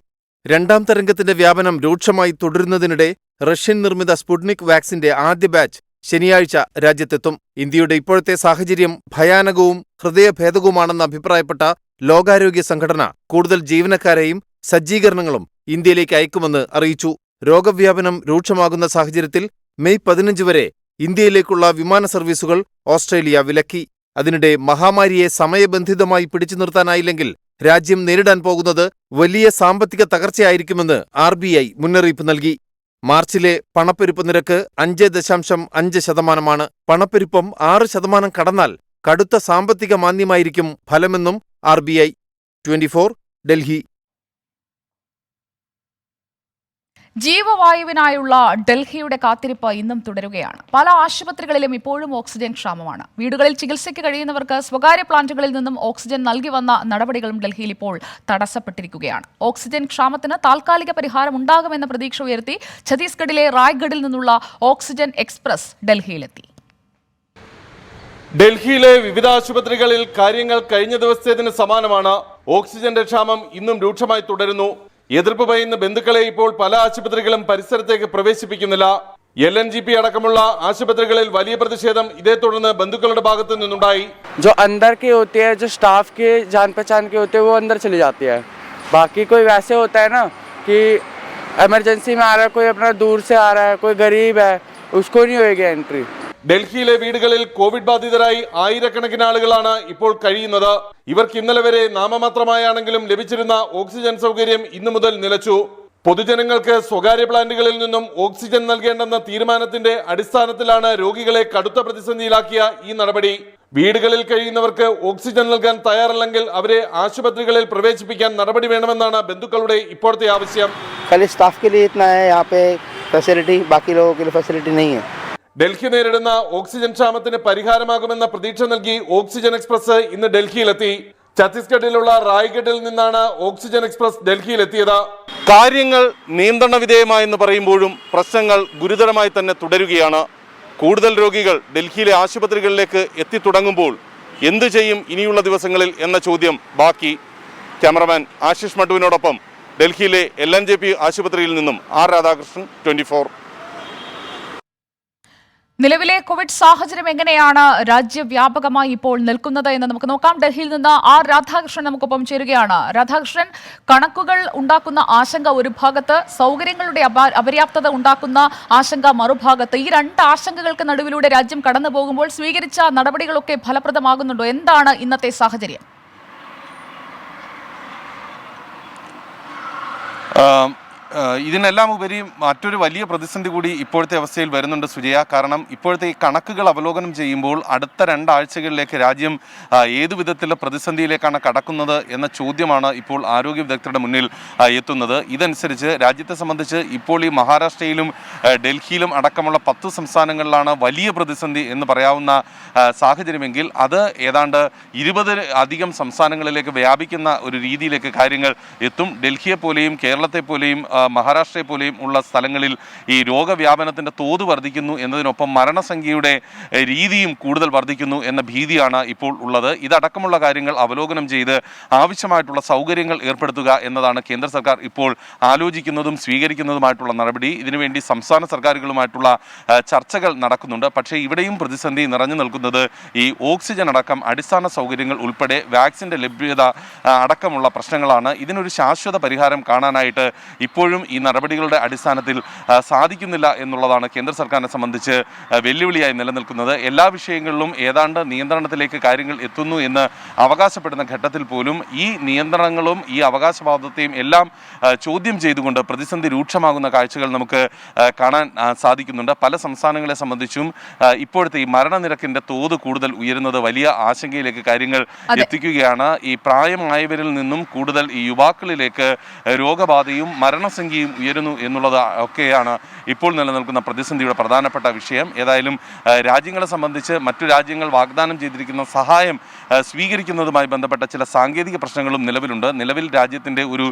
രണ്ടാം തരംഗത്തിന്റെ വ്യാപനം രൂക്ഷമായി തുടരുന്നതിനിടെ റഷ്യൻ നിർമ്മിത സ്പുട്നിക് വാക്സിന്റെ ആദ്യ ബാച്ച് ശനിയാഴ്ച രാജ്യത്തെത്തും. ഇന്ത്യയുടെ ഇപ്പോഴത്തെ സാഹചര്യം ഭയാനകവും ഹൃദയഭേദകവുമാണെന്ന് അഭിപ്രായപ്പെട്ട ലോകാരോഗ്യ സംഘടന കൂടുതൽ ജീവനക്കാരെയും സജ്ജീകരണങ്ങളും ഇന്ത്യയിലേക്ക് അയക്കുമെന്ന് അറിയിച്ചു. രോഗവ്യാപനം രൂക്ഷമാകുന്ന സാഹചര്യത്തിൽ മെയ് 15 വരെ ഇന്ത്യയിലേക്കുള്ള വിമാന സർവീസുകൾ ഓസ്ട്രേലിയ വിലക്കി. അതിനിടെ മഹാമാരിയെ സമയബന്ധിതമായി പിടിച്ചു നിർത്താനായില്ലെങ്കിൽ രാജ്യം നേരിടാൻ പോകുന്നത് വലിയ സാമ്പത്തിക തകർച്ചയായിരിക്കുമെന്ന് RBI മുന്നറിയിപ്പ് നൽകി. മാർച്ചിലെ പണപ്പെരുപ്പ നിരക്ക് 5.5% പണപ്പെരുപ്പം 6% കടന്നാൽ കടുത്ത സാമ്പത്തിക മാന്ദ്യമായിരിക്കും ഫലമെന്നും RBI. 24 ഡൽഹി. ജീവവായുവിനായുള്ള ഡൽഹിയുടെ കാത്തിരിപ്പ് ഇന്നും തുടരുകയാണ്. പല ആശുപത്രികളിലും ഇപ്പോഴും ഓക്സിജൻ ക്ഷാമമാണ്. വീടുകളിൽ ചികിത്സയ്ക്ക് കഴിയുന്നവർക്ക് സ്വകാര്യ പ്ലാന്റുകളിൽ നിന്നും ഓക്സിജൻ നൽകി വന്ന നടപടികളും ഡൽഹിയിൽ ഇപ്പോൾ തടസ്സപ്പെട്ടിരിക്കുകയാണ്. ഓക്സിജൻ ക്ഷാമത്തിന് താൽക്കാലിക പരിഹാരം ഉണ്ടാകുമെന്ന പ്രതീക്ഷ ഉയർത്തി ഛത്തീസ്ഗഡിലെ റായ്ഗഡിൽ നിന്നുള്ള ഓക്സിജൻ എക്സ്പ്രസ് ഡൽഹിയിലെത്തി. ഡൽഹിയിലെ വിവിധ ആശുപത്രികളിൽ കാര്യങ്ങൾ കഴിഞ്ഞ ദിവസത്തേതിന് സമാനമാണ്. ഓക്സിജന്റെ ക്ഷാമം ഇന്നും രൂക്ഷമായി തുടരുന്നു. എതിർപ്പ് പറയുന്ന ബന്ധുക്കളെ ഇപ്പോൾ പല ആശുപത്രികളും പരിസരത്തേക്ക് പ്രവേശിപ്പിക്കുന്നില്ല. LNGP അടക്കമുള്ള ആശുപത്രികളിൽ വലിയ പ്രതിഷേധം ഇതേ തുടർന്ന് ബന്ധുക്കളുടെ ഭാഗത്തു നിന്നുണ്ടായി. जो अंदर के होते हैं, जो स्टाफ के जान पहचान के होते हैं, वो अंदर चले जाते हैं. बाकी कोई वैसे होता है ना कि इमरजेंसी में आ रहा है, कोई अपना दूर से आ रहा है, कोई गरीब है, उसको नहीं होएगी एंट्री. ഡൽഹിയിലെ വീടുകളിൽ കോവിഡ് ബാധിതരായി ആയിരക്കണക്കിന് ആളുകളാണ് ഇപ്പോൾ കഴിയുന്നത്. ഇവർക്ക് ഇന്നലെ വരെ നാമമാത്രമായാണെങ്കിലും ലഭിച്ചിരുന്ന ഓക്സിജൻ സൗകര്യം ഇന്നു മുതൽ നിലച്ചു. പൊതുജനങ്ങൾക്ക് സ്വകാര്യ പ്ലാന്റുകളിൽ നിന്നും ഓക്സിജൻ നൽകേണ്ടെന്ന തീരുമാനത്തിന്റെ അടിസ്ഥാനത്തിലാണ് രോഗികളെ കടുത്ത പ്രതിസന്ധിയിലാക്കിയ ഈ നടപടി. വീടുകളിൽ കഴിയുന്നവർക്ക് ഓക്സിജൻ നൽകാൻ തയ്യാറല്ലെങ്കിൽ അവരെ ആശുപത്രികളിൽ പ്രവേശിപ്പിക്കാൻ നടപടി വേണമെന്നാണ് ബന്ധുക്കളുടെ ഇപ്പോഴത്തെ ആവശ്യം. ഡൽഹി നേരിടുന്ന ഓക്സിജൻ ക്ഷാമത്തിന് പരിഹാരമാകുമെന്ന പ്രതീക്ഷ നൽകി ഓക്സിജൻ എക്സ്പ്രസ് ഇന്ന് ഡൽഹിയിലെത്തി. ഛത്തീസ്ഗഡിലുള്ള റായ്ഗഡിൽ നിന്നാണ് ഓക്സിജൻ എക്സ്പ്രസ് ഡൽഹിയിലെത്തിയത്. കാര്യങ്ങൾ നിയന്ത്രണ വിധേയമായെന്ന് പറയുമ്പോഴും പ്രശ്നങ്ങൾ ഗുരുതരമായി തന്നെ തുടരുകയാണ്. കൂടുതൽ രോഗികൾ ഡൽഹിയിലെ ആശുപത്രികളിലേക്ക് എത്തിത്തുടങ്ങുമ്പോൾ എന്തു ചെയ്യും ഇനിയുള്ള ദിവസങ്ങളിൽ എന്ന ചോദ്യം ബാക്കി. ക്യാമറമാൻ ആശിഷ് മട്ടുവിനോടൊപ്പം ഡൽഹിയിലെ LNJP ആശുപത്രിയിൽ നിന്നും R. രാധാകൃഷ്ണൻ, 24. നിലവിലെ കോവിഡ് സാഹചര്യം എങ്ങനെയാണ് രാജ്യവ്യാപകമായി ഇപ്പോൾ നിൽക്കുന്നത് എന്ന് നമുക്ക് നോക്കാം. ഡൽഹിയിൽ നിന്ന് R. രാധാകൃഷ്ണൻ നമുക്കൊപ്പം ചേരുകയാണ്. രാധാകൃഷ്ണൻ, കണക്കുകൾ ഉണ്ടാക്കുന്ന ആശങ്ക ഒരു ഭാഗത്ത്, സൗകര്യങ്ങളുടെ അപര്യാപ്തത ഉണ്ടാക്കുന്ന ആശങ്ക മറുഭാഗത്ത്. ഈ രണ്ട് ആശങ്കകൾക്ക് നടുവിലൂടെ രാജ്യം കടന്നു പോകുമ്പോൾ സ്വീകരിച്ച നടപടികളൊക്കെ ഫലപ്രദമാകുന്നുണ്ടോ? എന്താണ് ഇന്നത്തെ സാഹചര്യം? ഇതിനെല്ലാം ഉപരി മറ്റൊരു വലിയ പ്രതിസന്ധി കൂടി ഇപ്പോഴത്തെ അവസ്ഥയിൽ വരുന്നുണ്ട് സുജയ. കാരണം ഇപ്പോഴത്തെ ഈ കണക്കുകൾ അവലോകനം ചെയ്യുമ്പോൾ അടുത്ത 2 ആഴ്ചകളിലേക്ക് രാജ്യം ഏതു വിധത്തിലുള്ള പ്രതിസന്ധിയിലേക്കാണ് കടക്കുന്നത് എന്ന ചോദ്യമാണ് ഇപ്പോൾ ആരോഗ്യ വിദഗ്ധരുടെ മുന്നിൽ എത്തുന്നത്. ഇതനുസരിച്ച് രാജ്യത്തെ സംബന്ധിച്ച് ഇപ്പോൾ ഈ മഹാരാഷ്ട്രയിലും ഡൽഹിയിലും അടക്കമുള്ള 10 സംസ്ഥാനങ്ങളിലാണ് വലിയ പ്രതിസന്ധി എന്ന് പറയാവുന്ന സാഹചര്യമെങ്കിൽ അത് ഏതാണ്ട് 20 അധികം സംസ്ഥാനങ്ങളിലേക്ക് വ്യാപിക്കുന്ന ഒരു രീതിയിലേക്ക് കാര്യങ്ങൾ എത്തും. ഡൽഹിയെ പോലെയും കേരളത്തെ പോലെയും മഹാരാഷ്ട്രയെ പോലെയും ഉള്ള സ്ഥലങ്ങളിൽ ഈ രോഗവ്യാപനത്തിൻ്റെ തോത് വർദ്ധിക്കുന്നു എന്നതിനൊപ്പം മരണസംഖ്യയുടെ രീതിയും കൂടുതൽ വർദ്ധിക്കുന്നു എന്ന ഭീതിയാണ് ഇപ്പോൾ ഉള്ളത്. ഇതടക്കമുള്ള കാര്യങ്ങൾ അവലോകനം ചെയ്ത് ആവശ്യമായിട്ടുള്ള സൗകര്യങ്ങൾ ഏർപ്പെടുത്തുക എന്നതാണ് കേന്ദ്ര സർക്കാർ ഇപ്പോൾ ആലോചിക്കുന്നതും സ്വീകരിക്കുന്നതുമായിട്ടുള്ള നടപടി. ഇതിനുവേണ്ടി സംസ്ഥാന സർക്കാരുകളുമായിട്ടുള്ള ചർച്ചകൾ നടക്കുന്നുണ്ട്. പക്ഷേ ഇവിടെയും പ്രതിസന്ധി നിറഞ്ഞു നിൽക്കുന്നത് ഈ ഓക്സിജൻ അടക്കം അടിസ്ഥാന സൗകര്യങ്ങൾ ഉൾപ്പെടെ വാക്സിൻ്റെ ലഭ്യത അടക്കമുള്ള പ്രശ്നങ്ങളാണ്. ഇതിനൊരു ശാശ്വത പരിഹാരം കാണാനായിട്ട് ഇപ്പോഴും ഈ നടപടികളുടെ അടിസ്ഥാനത്തിൽ സാധിക്കുന്നില്ല എന്നുള്ളതാണ് കേന്ദ്ര സർക്കാരിനെ സംബന്ധിച്ച് വെല്ലുവിളിയായി നിലനിൽക്കുന്നത്. എല്ലാ വിഷയങ്ങളിലും ഏതാണ്ട് നിയന്ത്രണത്തിലേക്ക് കാര്യങ്ങൾ എത്തുന്നു എന്ന് അവകാശപ്പെടുന്ന ഘട്ടത്തിൽ പോലും ഈ നിയന്ത്രണങ്ങളും ഈ അവകാശവാദത്തെയും എല്ലാം ചോദ്യം ചെയ്തുകൊണ്ട് പ്രതിസന്ധി രൂക്ഷമാകുന്ന കാഴ്ചകൾ നമുക്ക് കാണാൻ സാധിക്കുന്നുണ്ട്. പല സംസ്ഥാനങ്ങളെ സംബന്ധിച്ചും ഇപ്പോഴത്തെ ഈ മരണനിരക്കിൻ്റെ തോത് കൂടുതൽ ഉയരുന്നത് വലിയ ആശങ്കയിലേക്ക് കാര്യങ്ങൾ എത്തിക്കുകയാണ്. ഈ പ്രായമായവരിൽ നിന്നും കൂടുതൽ ഈ യുവാക്കളിലേക്ക് രോഗബാധയും മരണസംഖ്യയും ഉയരുന്നു എന്നുള്ളത് ഒക്കെയാണ് ഇപ്പോൾ നിലനിൽക്കുന്ന പ്രതിസന്ധിയുടെ പ്രധാനപ്പെട്ട വിഷയം. ഏതായാലും രാജ്യങ്ങളെ സംബന്ധിച്ച് മറ്റു രാജ്യങ്ങൾ വാഗ്ദാനം ചെയ്തിരിക്കുന്ന സഹായം സ്വീകരിക്കുന്നതുമായി ബന്ധപ്പെട്ട ചില സാങ്കേതിക പ്രശ്നങ്ങളും നിലവിലുണ്ട്. നിലവിൽ രാജ്യത്തിൻ്റെ ഒരു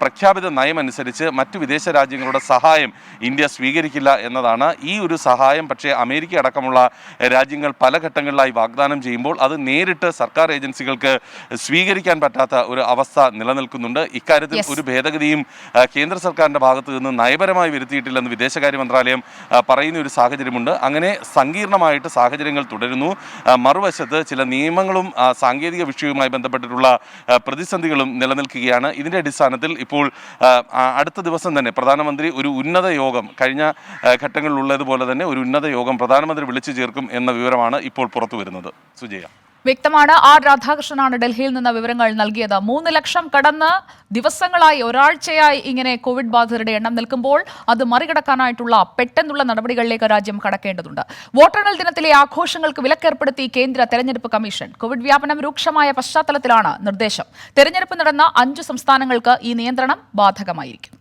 പ്രഖ്യാപിത നയമനുസരിച്ച് മറ്റു വിദേശ രാജ്യങ്ങളുടെ സഹായം ഇന്ത്യ സ്വീകരിക്കില്ല എന്നതാണ്. ഈ ഒരു സഹായം പക്ഷേ അമേരിക്ക അടക്കമുള്ള രാജ്യങ്ങൾ പല ഘട്ടങ്ങളിലായി വാഗ്ദാനം ചെയ്യുമ്പോൾ അത് നേരിട്ട് സർക്കാർ ഏജൻസികൾക്ക് സ്വീകരിക്കാൻ പറ്റാത്ത ഒരു അവസ്ഥ നിലനിൽക്കുന്നുണ്ട്. ഇക്കാര്യത്തിൽ ഒരു ഭേദഗതിയും കേന്ദ്ര സർക്കാരിൻ്റെ ഭാഗത്ത് നിന്ന് നയപരമായി വരുത്തിയിട്ടില്ലെന്ന് വിദേശകാര്യ മന്ത്രാലയം പറയുന്ന ഒരു സാഹചര്യമുണ്ട്. അങ്ങനെ സങ്കീർണമായിട്ട് സാഹചര്യങ്ങൾ തുടരുന്നു. മറുവശത്ത് ചില നിയമങ്ങളും സാങ്കേതിക വിഷയവുമായി ബന്ധപ്പെട്ടിട്ടുള്ള പ്രതിസന്ധികളും നിലനിൽക്കുകയാണ്. ഇതിൻ്റെ അടിസ്ഥാനത്തിൽ ഇപ്പോൾ അടുത്ത ദിവസം തന്നെ പ്രധാനമന്ത്രി ഒരു ഉന്നത യോഗം, കഴിഞ്ഞ ഘട്ടങ്ങളിലുള്ളതുപോലെ തന്നെ ഒരു ഉന്നത യോഗം പ്രധാനമന്ത്രി വിളിച്ചു ചേർക്കും എന്ന വിവരമാണ് ഇപ്പോൾ പുറത്തു വരുന്നത്. സുജയ, വ്യക്തമാണ്. R. രാധാകൃഷ്ണനാണ് ഡൽഹിയിൽ നിന്ന് വിവരങ്ങൾ നൽകിയത്. 3 ലക്ഷം കടന്ന് ദിവസങ്ങളായി, ഒരാഴ്ചയായി ഇങ്ങനെ കോവിഡ് ബാധിതരുടെ എണ്ണം നിൽക്കുമ്പോൾ അത് മറികടക്കാനായിട്ടുള്ള പെട്ടെന്നുള്ള നടപടികളിലേക്ക് രാജ്യം കടക്കേണ്ടതുണ്ട്. വോട്ടെണ്ണൽ ദിനത്തിലെ ആഘോഷങ്ങൾക്ക് വിലക്കേർപ്പെടുത്തി കേന്ദ്ര തെരഞ്ഞെടുപ്പ് കമ്മീഷൻ. കോവിഡ് വ്യാപനം രൂക്ഷമായ പശ്ചാത്തലത്തിലാണ് നിർദ്ദേശം. തെരഞ്ഞെടുപ്പ് നടന്ന 5 സംസ്ഥാനങ്ങൾക്ക് ഈ നിയന്ത്രണം ബാധകമായിരിക്കും.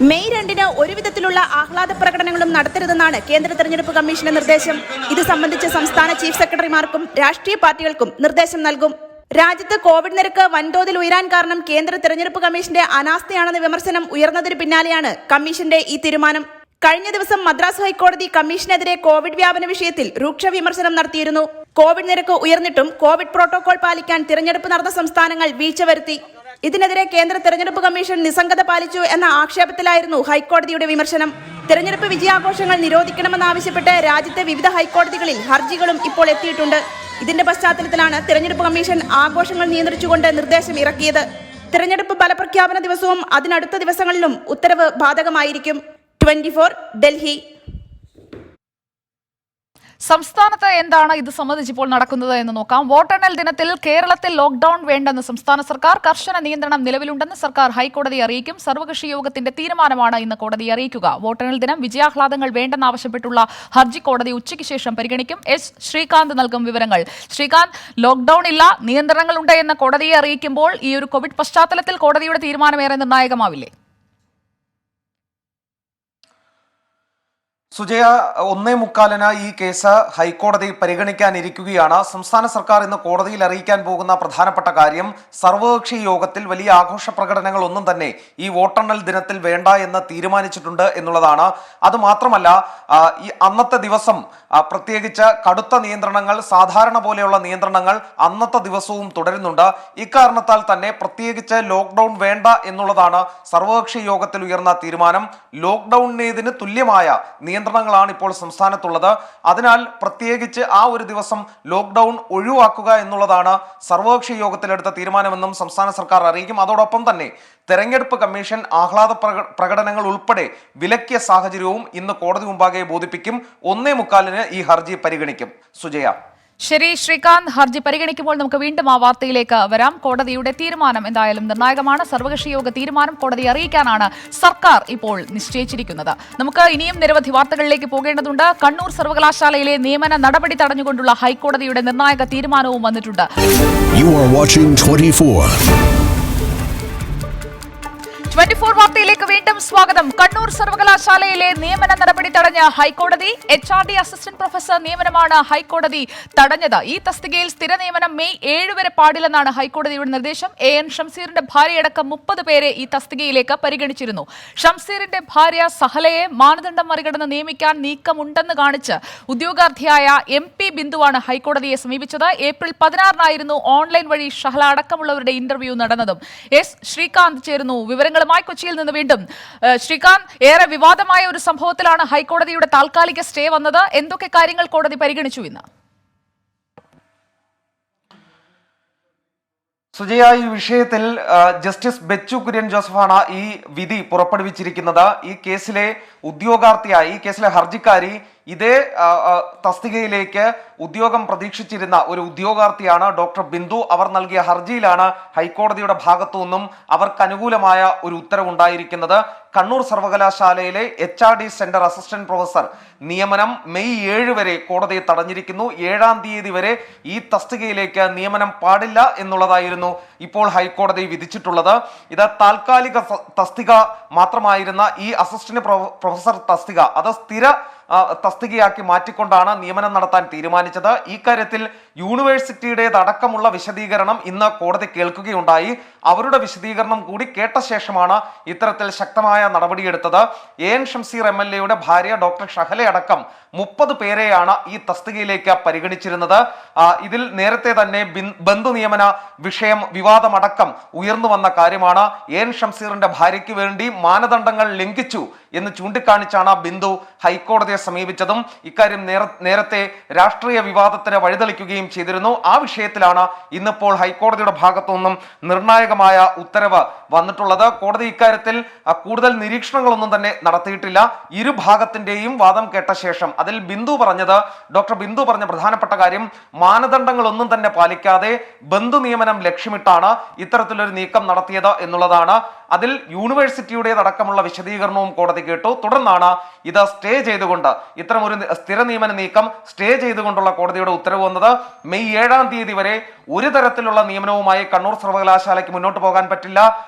മെയ് 2-ന് ഒരു വിധത്തിലുള്ള ആഹ്ലാദ പ്രകടനങ്ങളും നടത്തരുതെന്നാണ് കേന്ദ്ര തെരഞ്ഞെടുപ്പ് കമ്മീഷന്റെ നിർദ്ദേശം. ഇത് സംബന്ധിച്ച് സംസ്ഥാന ചീഫ് സെക്രട്ടറിമാർക്കും രാഷ്ട്രീയ പാർട്ടികൾക്കും നിർദ്ദേശം നൽകും. രാജ്യത്ത് കോവിഡ് നിരക്ക് വൻതോതിൽ ഉയരാൻ കാരണം കേന്ദ്ര തെരഞ്ഞെടുപ്പ് കമ്മീഷന്റെ അനാസ്ഥയാണെന്ന വിമർശനം ഉയർന്നതിന് പിന്നാലെയാണ് കമ്മീഷന്റെ ഈ തീരുമാനം. കഴിഞ്ഞ ദിവസം മദ്രാസ് ഹൈക്കോടതി കമ്മീഷനെതിരെ കോവിഡ് വ്യാപന വിഷയത്തിൽ രൂക്ഷ വിമർശനം നടത്തിയിരുന്നു. കോവിഡ് നിരക്ക് ഉയർന്നിട്ടും കോവിഡ് പ്രോട്ടോകോൾ പാലിക്കാൻ തിരഞ്ഞെടുപ്പ് നടന്ന സംസ്ഥാനങ്ങൾ വീഴ്ച വരുത്തി. ഇതിനെതിരെ കേന്ദ്ര തെരഞ്ഞെടുപ്പ് കമ്മീഷൻ നിസ്സംഗത പാലിച്ചു എന്ന ആക്ഷേപത്തിലായിരുന്നു ഹൈക്കോടതിയുടെ വിമർശനം. തെരഞ്ഞെടുപ്പ് വിജയാഘോഷങ്ങൾ നിരോധിക്കണമെന്നാവശ്യപ്പെട്ട് രാജ്യത്തെ വിവിധ ഹൈക്കോടതികളിൽ ഹർജികളും ഇപ്പോൾ എത്തിയിട്ടുണ്ട്. ഇതിന്റെ പശ്ചാത്തലത്തിലാണ് തെരഞ്ഞെടുപ്പ് കമ്മീഷൻ ആഘോഷങ്ങൾ നിയന്ത്രിച്ചുകൊണ്ട് നിർദ്ദേശം ഇറക്കിയത്. തെരഞ്ഞെടുപ്പ് ഫലപ്രഖ്യാപന ദിവസവും അതിനടുത്ത ദിവസങ്ങളിലും ഉത്തരവ് ബാധകമായിരിക്കും. 24 ഡൽഹി. സംസ്ഥാനത്ത് എന്താണ് ഇത് സംബന്ധിച്ച് ഇപ്പോൾ നടക്കുന്നത് എന്ന് നോക്കാം. വോട്ടെണ്ണൽ ദിനത്തിൽ കേരളത്തിൽ ലോക്ഡൌൺ വേണ്ടെന്ന് സംസ്ഥാന സർക്കാർ. കർശന നിയന്ത്രണം നിലവിലുണ്ടെന്ന് സർക്കാർ ഹൈക്കോടതിയെ അറിയിക്കും. സർവകക്ഷി യോഗത്തിന്റെ തീരുമാനമാണ് ഇന്ന് കോടതിയെ അറിയിക്കുക. വോട്ടെണ്ണൽ ദിനം വിജയാഹ്ലാദങ്ങൾ വേണ്ടെന്നാവശ്യപ്പെട്ടുള്ള ഹർജി കോടതി ഉച്ചയ്ക്ക് ശേഷം പരിഗണിക്കും. എസ് ശ്രീകാന്ത് നൽകും വിവരങ്ങൾ. ശ്രീകാന്ത്, ലോക്ഡൌൺ ഇല്ല, നിയന്ത്രണങ്ങളുണ്ട് എന്ന് കോടതിയെ അറിയിക്കുമ്പോൾ ഈ ഒരു കോവിഡ് പശ്ചാത്തലത്തിൽ കോടതിയുടെ തീരുമാനം ഏറെ നിർണായകമാവില്ലേ? സുജയ 1:45 ഈ കേസ് ഹൈക്കോടതി പരിഗണിക്കാനിരിക്കുകയാണ്. സംസ്ഥാന സർക്കാർ ഇന്ന് കോടതിയിൽ അറിയിക്കാൻ പോകുന്ന പ്രധാനപ്പെട്ട കാര്യം സർവകക്ഷി യോഗത്തിൽ വലിയ ആഘോഷ പ്രകടനങ്ങൾ ഒന്നും തന്നെ ഈ വോട്ടെണ്ണൽ ദിനത്തിൽ വേണ്ട എന്ന് തീരുമാനിച്ചിട്ടുണ്ട് എന്നുള്ളതാണ്. അതുമാത്രമല്ല ഈ അന്നത്തെ ദിവസം പ്രത്യേകിച്ച് കടുത്ത നിയന്ത്രണങ്ങൾ, സാധാരണ പോലെയുള്ള നിയന്ത്രണങ്ങൾ അന്നത്തെ ദിവസവും തുടരുന്നുണ്ട്. ഇക്കാരണത്താൽ തന്നെ പ്രത്യേകിച്ച് ലോക്ക്ഡൌൺ വേണ്ട എന്നുള്ളതാണ് സർവകക്ഷി യോഗത്തിൽ ഉയർന്ന തീരുമാനം. ലോക്ക്ഡൌണിന് തുല്യമായ നിയന്ത്രണങ്ങളാണ് ഇപ്പോൾ സംസ്ഥാനത്തുള്ളത്. അതിനാൽ പ്രത്യേകിച്ച് ആ ഒരു ദിവസം ലോക്ക്ഡൌൺ ഒഴിവാക്കുക എന്നുള്ളതാണ് സർവകക്ഷി യോഗത്തിലെടുത്ത തീരുമാനമെന്നും സംസ്ഥാന സർക്കാർ അറിയിക്കും. അതോടൊപ്പം തന്നെ തെരഞ്ഞെടുപ്പ് കമ്മീഷൻ ആഹ്ലാദ പ്രകടനങ്ങൾ ഉൾപ്പെടെ വിലക്കിയ സാഹചര്യവും ഇന്ന് കോടതി മുമ്പാകെ ബോധിപ്പിക്കും. 1:45 ഈ ഹർജി പരിഗണിക്കും. സുജയ. ശരി ശ്രീകാന്ത്, ഹർജി പരിഗണിക്കുമ്പോൾ നമുക്ക് വീണ്ടും ആ വാർത്തയിലേക്ക് വരാം. കോടതിയുടെ തീരുമാനം എന്തായാലും നിർണായകമാണ്. സർവകക്ഷി യോഗ തീരുമാനം കോടതിയെ അറിയിക്കാനാണ് സർക്കാർ ഇപ്പോൾ നിശ്ചയിച്ചിരിക്കുന്നത്. നമുക്ക് ഇനിയും നിരവധി വാർത്തകളിലേക്ക് പോകേണ്ടതുണ്ട്. കണ്ണൂർ സർവകലാശാലയിലെ നിയമന നടപടി തടഞ്ഞുകൊണ്ടുള്ള ഹൈക്കോടതിയുടെ നിർണായക തീരുമാനവും വന്നിട്ടുണ്ട്. 24 വാർത്തയിലേക്ക് വീണ്ടും സ്വാഗതം. കണ്ണൂർ സർവകലാശാലയിലെ നിയമന നടപടി തടഞ്ഞ ഹൈക്കോടതി. HRD അസിസ്റ്റന്റ് പ്രൊഫസർ നിയമനമാണ് ഹൈക്കോടതി തടഞ്ഞത്. ഈ തസ്തികയിൽ സ്ഥിര നിയമനം മെയ് 7 വരെ പാടില്ലെന്നാണ് ഹൈക്കോടതിയുടെ നിർദ്ദേശം. AN ഷംസീറിന്റെ ഭാര്യയടക്കം 30 പേരെ ഈ തസ്തികയിലേക്ക് പരിഗണിച്ചിരുന്നു. ഷംസീറിന്റെ ഭാര്യ സഹലയെ മാനദണ്ഡം മറികടന്ന് നിയമിക്കാൻ നീക്കമുണ്ടെന്ന് കാണിച്ച് ഉദ്യോഗാർത്ഥിയായ MP ബിന്ദുവാണ് ഹൈക്കോടതിയെ സമീപിച്ചത്. ഏപ്രിൽ 16 ഓൺലൈൻ വഴി ഷഹല അടക്കമുള്ളവരുടെ ഇന്റർവ്യൂ നടന്നതും. ശ്രീകാന്ത് ചേരുന്നു വിവരങ്ങൾ കൊച്ചിയിൽ നിന്ന് വീണ്ടും. ശ്രീകാന്ത്, ഏറെ വിവാദമായ ഒരു സംഭവത്തിലാണ് ഹൈക്കോടതിയുടെ താൽക്കാലിക സ്റ്റേ വന്നത്. എന്തൊക്കെ കാര്യങ്ങൾ കോടതി പരിഗണിച്ചു ഇന്ന്? സുജയ, ഈ വിഷയത്തിൽ ജസ്റ്റിസ് ബെച്ചു കുര്യൻ ജോസഫാണ് ഈ വിധി പുറപ്പെടുവിച്ചിരിക്കുന്നത്. ഈ കേസിലെ ഉദ്യോഗാർത്ഥിയായി, ഈ കേസിലെ ഹർജിക്കാരി ഇതേ തസ്തികയിലേക്ക് ഉദ്യോഗം പ്രതീക്ഷിച്ചിരുന്ന ഒരു ഉദ്യോഗാർത്ഥിയാണ് ഡോക്ടർ ബിന്ദു. അവർ നൽകിയ ഹർജിയിലാണ് ഹൈക്കോടതിയുടെ ഭാഗത്തു നിന്നും അവർക്ക് അനുകൂലമായ ഒരു ഉത്തരവുണ്ടായിരിക്കുന്നത്. കണ്ണൂർ സർവകലാശാലയിലെ HRD സെന്റർ അസിസ്റ്റന്റ് പ്രൊഫസർ നിയമനം മെയ് 7 വരെ കോടതി തടഞ്ഞിരിക്കുന്നു. 7-ാം തീയതി വരെ ഈ തസ്തികയിലേക്ക് നിയമനം പാടില്ല എന്നുള്ളതായിരുന്നു ഇപ്പോൾ ഹൈക്കോടതി വിധിച്ചിട്ടുള്ളത്. ഇത് താൽക്കാലിക തസ്തിക മാത്രമായിരുന്ന ഈ അസിസ്റ്റന്റ് പ്രൊഫസർ തസ്തിക അത് സ്ഥിര തസ്തികയാക്കി മാറ്റിക്കൊണ്ടാണ് നിയമനം നടത്താൻ തീരുമാനിച്ചത്. ഈ കാര്യത്തിൽ യൂണിവേഴ്സിറ്റിയുടേതടക്കമുള്ള വിശദീകരണം ഇന്ന് കോടതി കേൾക്കുകയുണ്ടായി. അവരുടെ വിശദീകരണം കൂടി കേട്ട ശേഷമാണ് ഇത്തരത്തിൽ ശക്തമായ നടപടിയെടുത്തത്. AN ഷംസീർ MLA യുടെ ഭാര്യ ഡോക്ടർ ഷഹല അടക്കം 30 പേരെയാണ് ഈ തസ്തികയിലേക്ക് പരിഗണിച്ചിരുന്നത്. ഇതിൽ നേരത്തെ തന്നെ ബന്ധു നിയമന വിഷയം വിവാദമടക്കം ഉയർന്നു വന്ന കാര്യമാണ്. AN ഷംസീറിന്റെ ഭാര്യയ്ക്ക് വേണ്ടി മാനദണ്ഡങ്ങൾ ലംഘിച്ചു എന്ന് ചൂണ്ടിക്കാണിച്ചാണ് ബിന്ദു ഹൈക്കോടതിയെ സമീപിച്ചതും. ഇക്കാര്യം നേരത്തെ രാഷ്ട്രീയ വിവാദത്തിന് വഴിതെളിക്കുകയും ചെയ്തിരുന്നു. ആ വിഷയത്തിലാണ് ഇന്നിപ്പോൾ ഹൈക്കോടതിയുടെ ഭാഗത്തു നിന്നും നിർണായകമായ ഉത്തരവ് വന്നിട്ടുള്ളത്. കോടതി ഇക്കാര്യത്തിൽ കൂടുതൽ നിരീക്ഷണങ്ങളൊന്നും തന്നെ നടത്തിയിട്ടില്ല. ഇരുഭാഗത്തിന്റെയും വാദം കേട്ട ശേഷം അതിൽ ഡോക്ടർ ബിന്ദു പറഞ്ഞ പ്രധാനപ്പെട്ട കാര്യം, മാനദണ്ഡങ്ങളൊന്നും തന്നെ പാലിക്കാതെ ബന്ധു നിയമനം ലക്ഷ്യമിട്ടാണ് ഇത്തരത്തിലൊരു നീക്കം നടത്തിയത് എന്നുള്ളതാണ്. അതിൽ യൂണിവേഴ്സിറ്റിയുടേതടക്കമുള്ള വിശദീകരണവും കോടതി കേട്ടു. തുടർന്നാണ് ഇത് സ്റ്റേ ചെയ്തുകൊണ്ട്, ഇത്തരം ഒരു സ്ഥിര നിയമന നീക്കം സ്റ്റേ ചെയ്തുകൊണ്ടുള്ള കോടതിയുടെ ഉത്തരവ് വന്നത്. മെയ് 7-ാം തീയതി വരെ ഒരു തരത്തിലുള്ള നിയമനവുമായി കണ്ണൂർ സർവകലാശാലയ്ക്ക് മുന്നോട്ട് പോകാൻ പറ്റില്ല.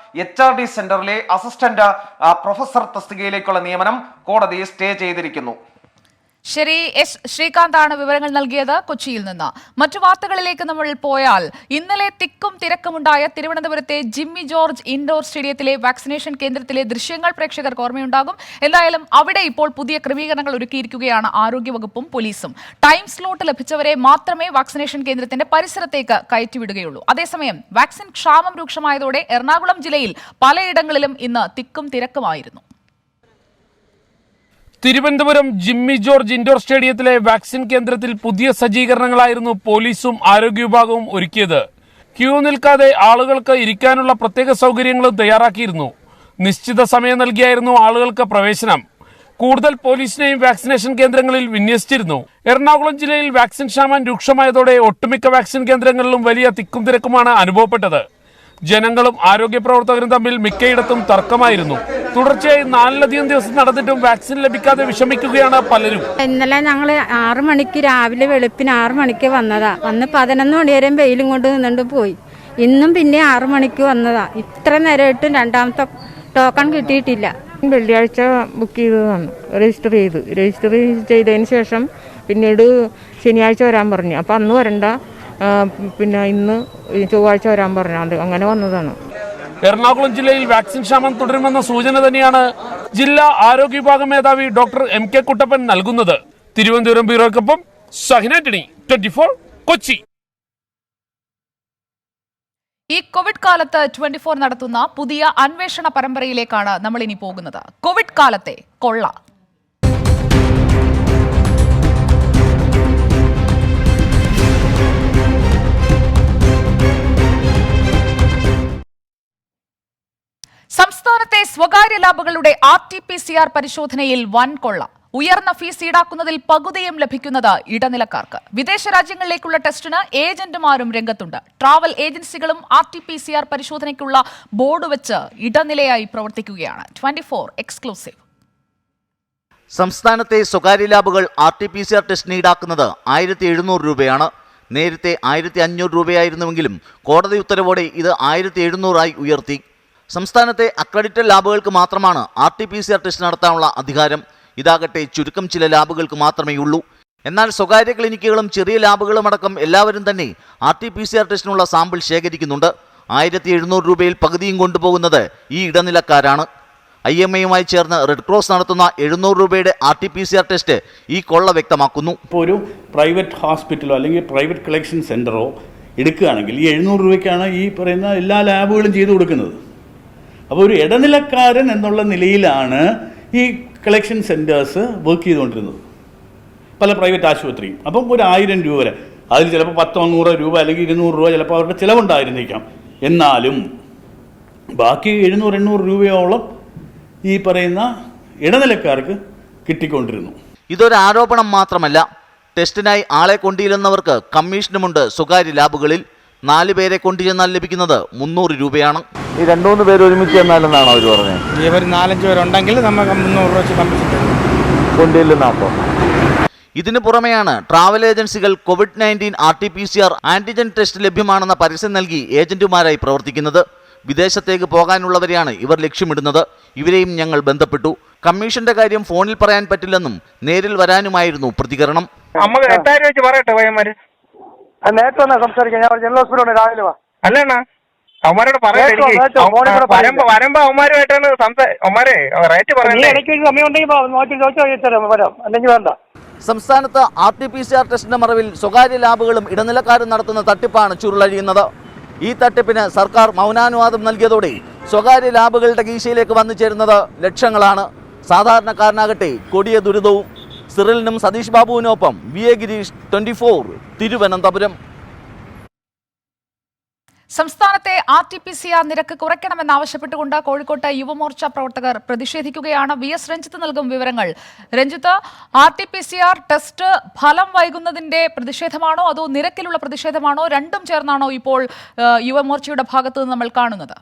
HRD സെന്ററിലെ അസിസ്റ്റന്റ് പ്രൊഫസർ തസ്തികയിലേക്കുള്ള നിയമനം കോടതി സ്റ്റേ ചെയ്തിരിക്കുന്നു. ശരി, ശ്രീകാന്താണ് വിവരങ്ങൾ നൽകിയത് കൊച്ചിയിൽ നിന്ന്. മറ്റു വാർത്തകളിലേക്ക് നമ്മൾ പോയാൽ, ഇന്നലെ തിക്കും തിരക്കുമുണ്ടായ തിരുവനന്തപുരത്തെ ജിമ്മി ജോർജ് ഇൻഡോർ സ്റ്റേഡിയത്തിലെ വാക്സിനേഷൻ കേന്ദ്രത്തിലെ ദൃശ്യങ്ങൾ പ്രേക്ഷകർക്ക് ഓർമ്മയുണ്ടാകും. എന്തായാലും അവിടെ ഇപ്പോൾ പുതിയ ക്രമീകരണങ്ങൾ ഒരുക്കിയിരിക്കുകയാണ് ആരോഗ്യവകുപ്പും പോലീസും. ടൈം സ്ലോട്ട് ലഭിച്ചവരെ മാത്രമേ വാക്സിനേഷൻ കേന്ദ്രത്തിന്റെ പരിസരത്തേക്ക് കയറ്റിവിടുകയുള്ളൂ. അതേസമയം വാക്സിൻ ക്ഷാമം രൂക്ഷമായതോടെ എറണാകുളം ജില്ലയിൽ പലയിടങ്ങളിലും ഇന്ന് തിക്കും തിരക്കുമായിരുന്നു. തിരുവനന്തപുരം ജിമ്മി ജോർജ് ഇൻഡോർ സ്റ്റേഡിയത്തിലെ വാക്സിൻ കേന്ദ്രത്തിൽ പുതിയ സജ്ജീകരണങ്ങളായിരുന്നു പോലീസും ആരോഗ്യ വിഭാഗവും ഒരുക്കിയത്. ക്യൂ നിൽക്കാതെ ആളുകൾക്ക് ഇരിക്കാനുള്ള പ്രത്യേക സൗകര്യങ്ങളും തയ്യാറാക്കിയിരുന്നു. നിശ്ചിത സമയം നൽകിയായിരുന്നു ആളുകൾക്ക് പ്രവേശനം. കൂടുതൽ പോലീസിനെയും വാക്സിനേഷൻ കേന്ദ്രങ്ങളിൽ വിന്യസിച്ചിരുന്നു. എറണാകുളം ജില്ലയിൽ വാക്സിൻ ക്ഷാമം രൂക്ഷമായതോടെ ഒട്ടുമിക്ക വാക്സിൻ കേന്ദ്രങ്ങളിലും വലിയ തിക്കും തിരക്കുമാണ് അനുഭവപ്പെട്ടത്. ജനങ്ങളും ആരോഗ്യ പ്രവർത്തകരും തമ്മിൽ മിക്കയിടത്തും തർക്കമായിരുന്നു. തുടർച്ചയായി 4ലധികം ദിവസം നടന്നിട്ടും വാക്സിൻ ലഭിക്കാതെ വിഷമിക്കുകയാണ് പലരും. ഇന്നലെ ഞങ്ങൾ 6 മണിക്ക് രാവിലെ വെളുപ്പിന് 6 മണിക്ക് വന്നതാ. വന്ന് 11 മണി വരെ വെയിലും കൊണ്ട് നിന്നുകൊണ്ട് പോയി. ഇന്നും പിന്നെ 6 മണിക്ക് വന്നതാ. ഇത്ര നേരമായിട്ടും രണ്ടാമത്തെ ടോക്കൺ കിട്ടിയിട്ടില്ല. വെള്ളിയാഴ്ച ബുക്ക് ചെയ്ത് തന്നു, രജിസ്റ്റർ ചെയ്തതിന് ശേഷം പിന്നീട് ശനിയാഴ്ച വരാൻ പറഞ്ഞു. അപ്പോൾ അന്ന് വരണ്ട, പിന്നെ ഇന്ന് ചൊവ്വാഴ്ച വരാൻ പറഞ്ഞു. അങ്ങനെ വന്നതാണ്. എറണാകുളം ജില്ലയിൽ വാക്സിൻ ക്ഷാമം തുടരുമെന്ന സൂചന തന്നെയാണ് ജില്ലാ ആരോഗ്യ വിഭാഗം മേധാവി ഡോക്ടർ MK കുട്ടപ്പൻ നൽകുന്നത്. തിരുവനന്തപുരം ബ്യൂറോയ്ക്കൊപ്പം ഷഹിൻ ആന്റണി, 24 കൊച്ചി. ഈ കോവിഡ് കാലത്ത് 24 നടത്തുന്ന പുതിയ അന്വേഷണ പരമ്പരയിലേക്കാണ് നമ്മൾ ഇനി പോകുന്നത്. കോവിഡ് കാലത്തെ കൊള്ള. സംസ്ഥാനത്തെ സ്വകാര്യ ലാബുകളുടെ RT-PCR പരിശോധനയിൽ വൻ കൊള്ള. ഉയർന്ന ഫീസ് ഈടാക്കുന്നതിൽ പകുതിയും ലഭിക്കുന്നത് ഇടനിലക്കാർക്ക്. വിദേശ രാജ്യങ്ങളിലേക്കുള്ള ടെസ്റ്റിന് ഏജന്റുമാരും രംഗത്തുണ്ട്. ട്രാവൽ ഏജൻസികളും RT-PCR പരിശോധനയ്ക്കുള്ള ബോർഡ് വെച്ച് ഇടനിലയായി പ്രവർത്തിക്കുകയാണ്. 24 എക്സ്ക്ലൂസീവ്. സംസ്ഥാനത്തെ സ്വകാര്യ ലാബുകൾ RT-PCR ടെസ്റ്റിന് ഈടാക്കുന്നത് 1700 രൂപയാണ്. നേരത്തെ 1500 രൂപയായിരുന്നുവെങ്കിലും കോടതി ഉത്തരവോടെ ഇത് 1700 ഉയർത്തി. സംസ്ഥാനത്തെ അക്രഡിറ്റഡ് ലാബുകൾക്ക് മാത്രമാണ് RT-PCR ടെസ്റ്റ് നടത്താനുള്ള അധികാരം. ഇതാകട്ടെ ചുരുക്കം ചില ലാബുകൾക്ക് മാത്രമേ ഉള്ളൂ. എന്നാൽ സ്വകാര്യ ക്ലിനിക്കുകളും ചെറിയ ലാബുകളും അടക്കം എല്ലാവരും തന്നെ RT-PCR ടെസ്റ്റിനുള്ള സാമ്പിൾ ശേഖരിക്കുന്നുണ്ട്. 1700 രൂപയിൽ പകുതിയും കൊണ്ടുപോകുന്നത് ഈ ഇടനിലക്കാരാണ്. IMAയുമായി ചേർന്ന് റെഡ് ക്രോസ് നടത്തുന്ന 700 രൂപയുടെ RT-PCR ടെസ്റ്റ് ഈ കൊള്ള വ്യക്തമാക്കുന്നു. ഇപ്പോൾ ഒരു പ്രൈവറ്റ് ഹോസ്പിറ്റലോ അല്ലെങ്കിൽ പ്രൈവറ്റ് കളക്ഷൻ സെൻ്ററോ എടുക്കുകയാണെങ്കിൽ ഈ 700 രൂപയ്ക്കാണ് ഈ പറയുന്ന എല്ലാ ലാബുകളും ചെയ്തു കൊടുക്കുന്നത്. അപ്പോൾ ഒരു ഇടനിലക്കാരൻ എന്നുള്ള നിലയിലാണ് ഈ കളക്ഷൻ സെൻറ്റേഴ്സ് വർക്ക് ചെയ്തുകൊണ്ടിരുന്നത്, പല പ്രൈവറ്റ് ആശുപത്രിയും. അപ്പം ഒരു 1000 രൂപ വരെ, അതിൽ ചിലപ്പോൾ 100-100 രൂപ അല്ലെങ്കിൽ 200 രൂപ ചിലപ്പോൾ അവരുടെ ചിലവുണ്ടായിരുന്നിരിക്കാം. എന്നാലും ബാക്കി 700-800 രൂപയോളം ഈ പറയുന്ന ഇടനിലക്കാർക്ക് കിട്ടിക്കൊണ്ടിരുന്നു. ഇതൊരു ആരോപണം മാത്രമല്ല. ടെസ്റ്റിനായി ആളെ കൊണ്ടിരുന്നവർക്ക് കമ്മീഷനുമുണ്ട്. സ്വകാര്യ ലാബുകളിൽ 4 പേരെ കൊണ്ടുചെന്നാൽ ലഭിക്കുന്നത് 300 രൂപയാണ്. ഈ 2-3 പേര് ഒരുമിച്ച് ചെന്നാലെന്നാണോ അവർ പറഞ്ഞത്? ഇവർ 4-5 പേരുണ്ടെങ്കിൽ നമുക്ക് 300 രൂപ വെച്ച് കമ്മീഷൻ കൊണ്ടില്ലെന്നാപ്പോ. ഇതിനു പുറമെയാണ് ട്രാവൽ ഏജൻസികൾ COVID-19 RT-PCR ആന്റിജൻ ടെസ്റ്റ് ലഭ്യമാണെന്ന പരസ്യം നൽകി ഏജന്റുമാരായി പ്രവർത്തിക്കുന്നത്. വിദേശത്തേക്ക് പോകാനുള്ളവരെയാണ് ഇവർ ലക്ഷ്യമിടുന്നത്. ഇവരെയും ഞങ്ങൾ ബന്ധപ്പെട്ടു. കമ്മീഷന്റെ കാര്യം ഫോണിൽ പറയാൻ പറ്റില്ലെന്നും നേരിൽ വരാനുമായിരുന്നു പ്രതികരണം. നേരത്തെ വന്നാ സംസാരിക്കാം. ഞാൻ ജനറൽ ഹോസ്പിറ്റലിൽ രാവിലെ വാ. അല്ലണ്ണ അവന്മാരോട് പറയാം, വരുമ്പോ അവന്മാരുമായിട്ടാണ് റേറ്റ് പറയുന്നത്. എനിക്ക് സമയം ഉണ്ടെങ്കിൽ വരാം, അല്ലെങ്കിൽ വേണ്ട. സംസ്ഥാനത്ത് RT-PCR ടെസ്റ്റിന്റെ മറവിൽ സ്വകാര്യ ലാബുകളും ഇടനിലക്കാരും നടത്തുന്ന തട്ടിപ്പാണ് ചുരുളഴിയുന്നത്. ഈ തട്ടിപ്പിന് സർക്കാർ മൗനാനുവാദം നൽകിയതോടെ സ്വകാര്യ ലാബുകളുടെ കീശയിലേക്ക് വന്നു ചേരുന്നത് ലക്ഷങ്ങളാണ്. സാധാരണക്കാരനാകട്ടെ കൊടിയ ദുരിതവും. സിറിലിനും സതീഷ് ബാബുവിനൊപ്പം VA ഗിരീഷ്, 24 തിരുവനന്തപുരം. സംസ്ഥാനത്തെ RT-PCR നിരക്ക് കുറയ്ക്കണമെന്നാവശ്യപ്പെട്ടുകൊണ്ട് കോഴിക്കോട്ട് യുവമോർച്ച പ്രവർത്തകർ പ്രതിഷേധിക്കുകയാണ്. VS രഞ്ജിത്ത് നൽകും വിവരങ്ങൾ. രഞ്ജിത്ത്, RT-PCR ടെസ്റ്റ് ഫലം വൈകുന്നതിന്റെ പ്രതിഷേധമാണോ അതോ നിരക്കിലുള്ള പ്രതിഷേധമാണോ, രണ്ടും ചേർന്നാണോ ഇപ്പോൾ യുവമോർച്ചയുടെ ഭാഗത്ത് നിന്ന് നമ്മൾ കാണുന്നത്?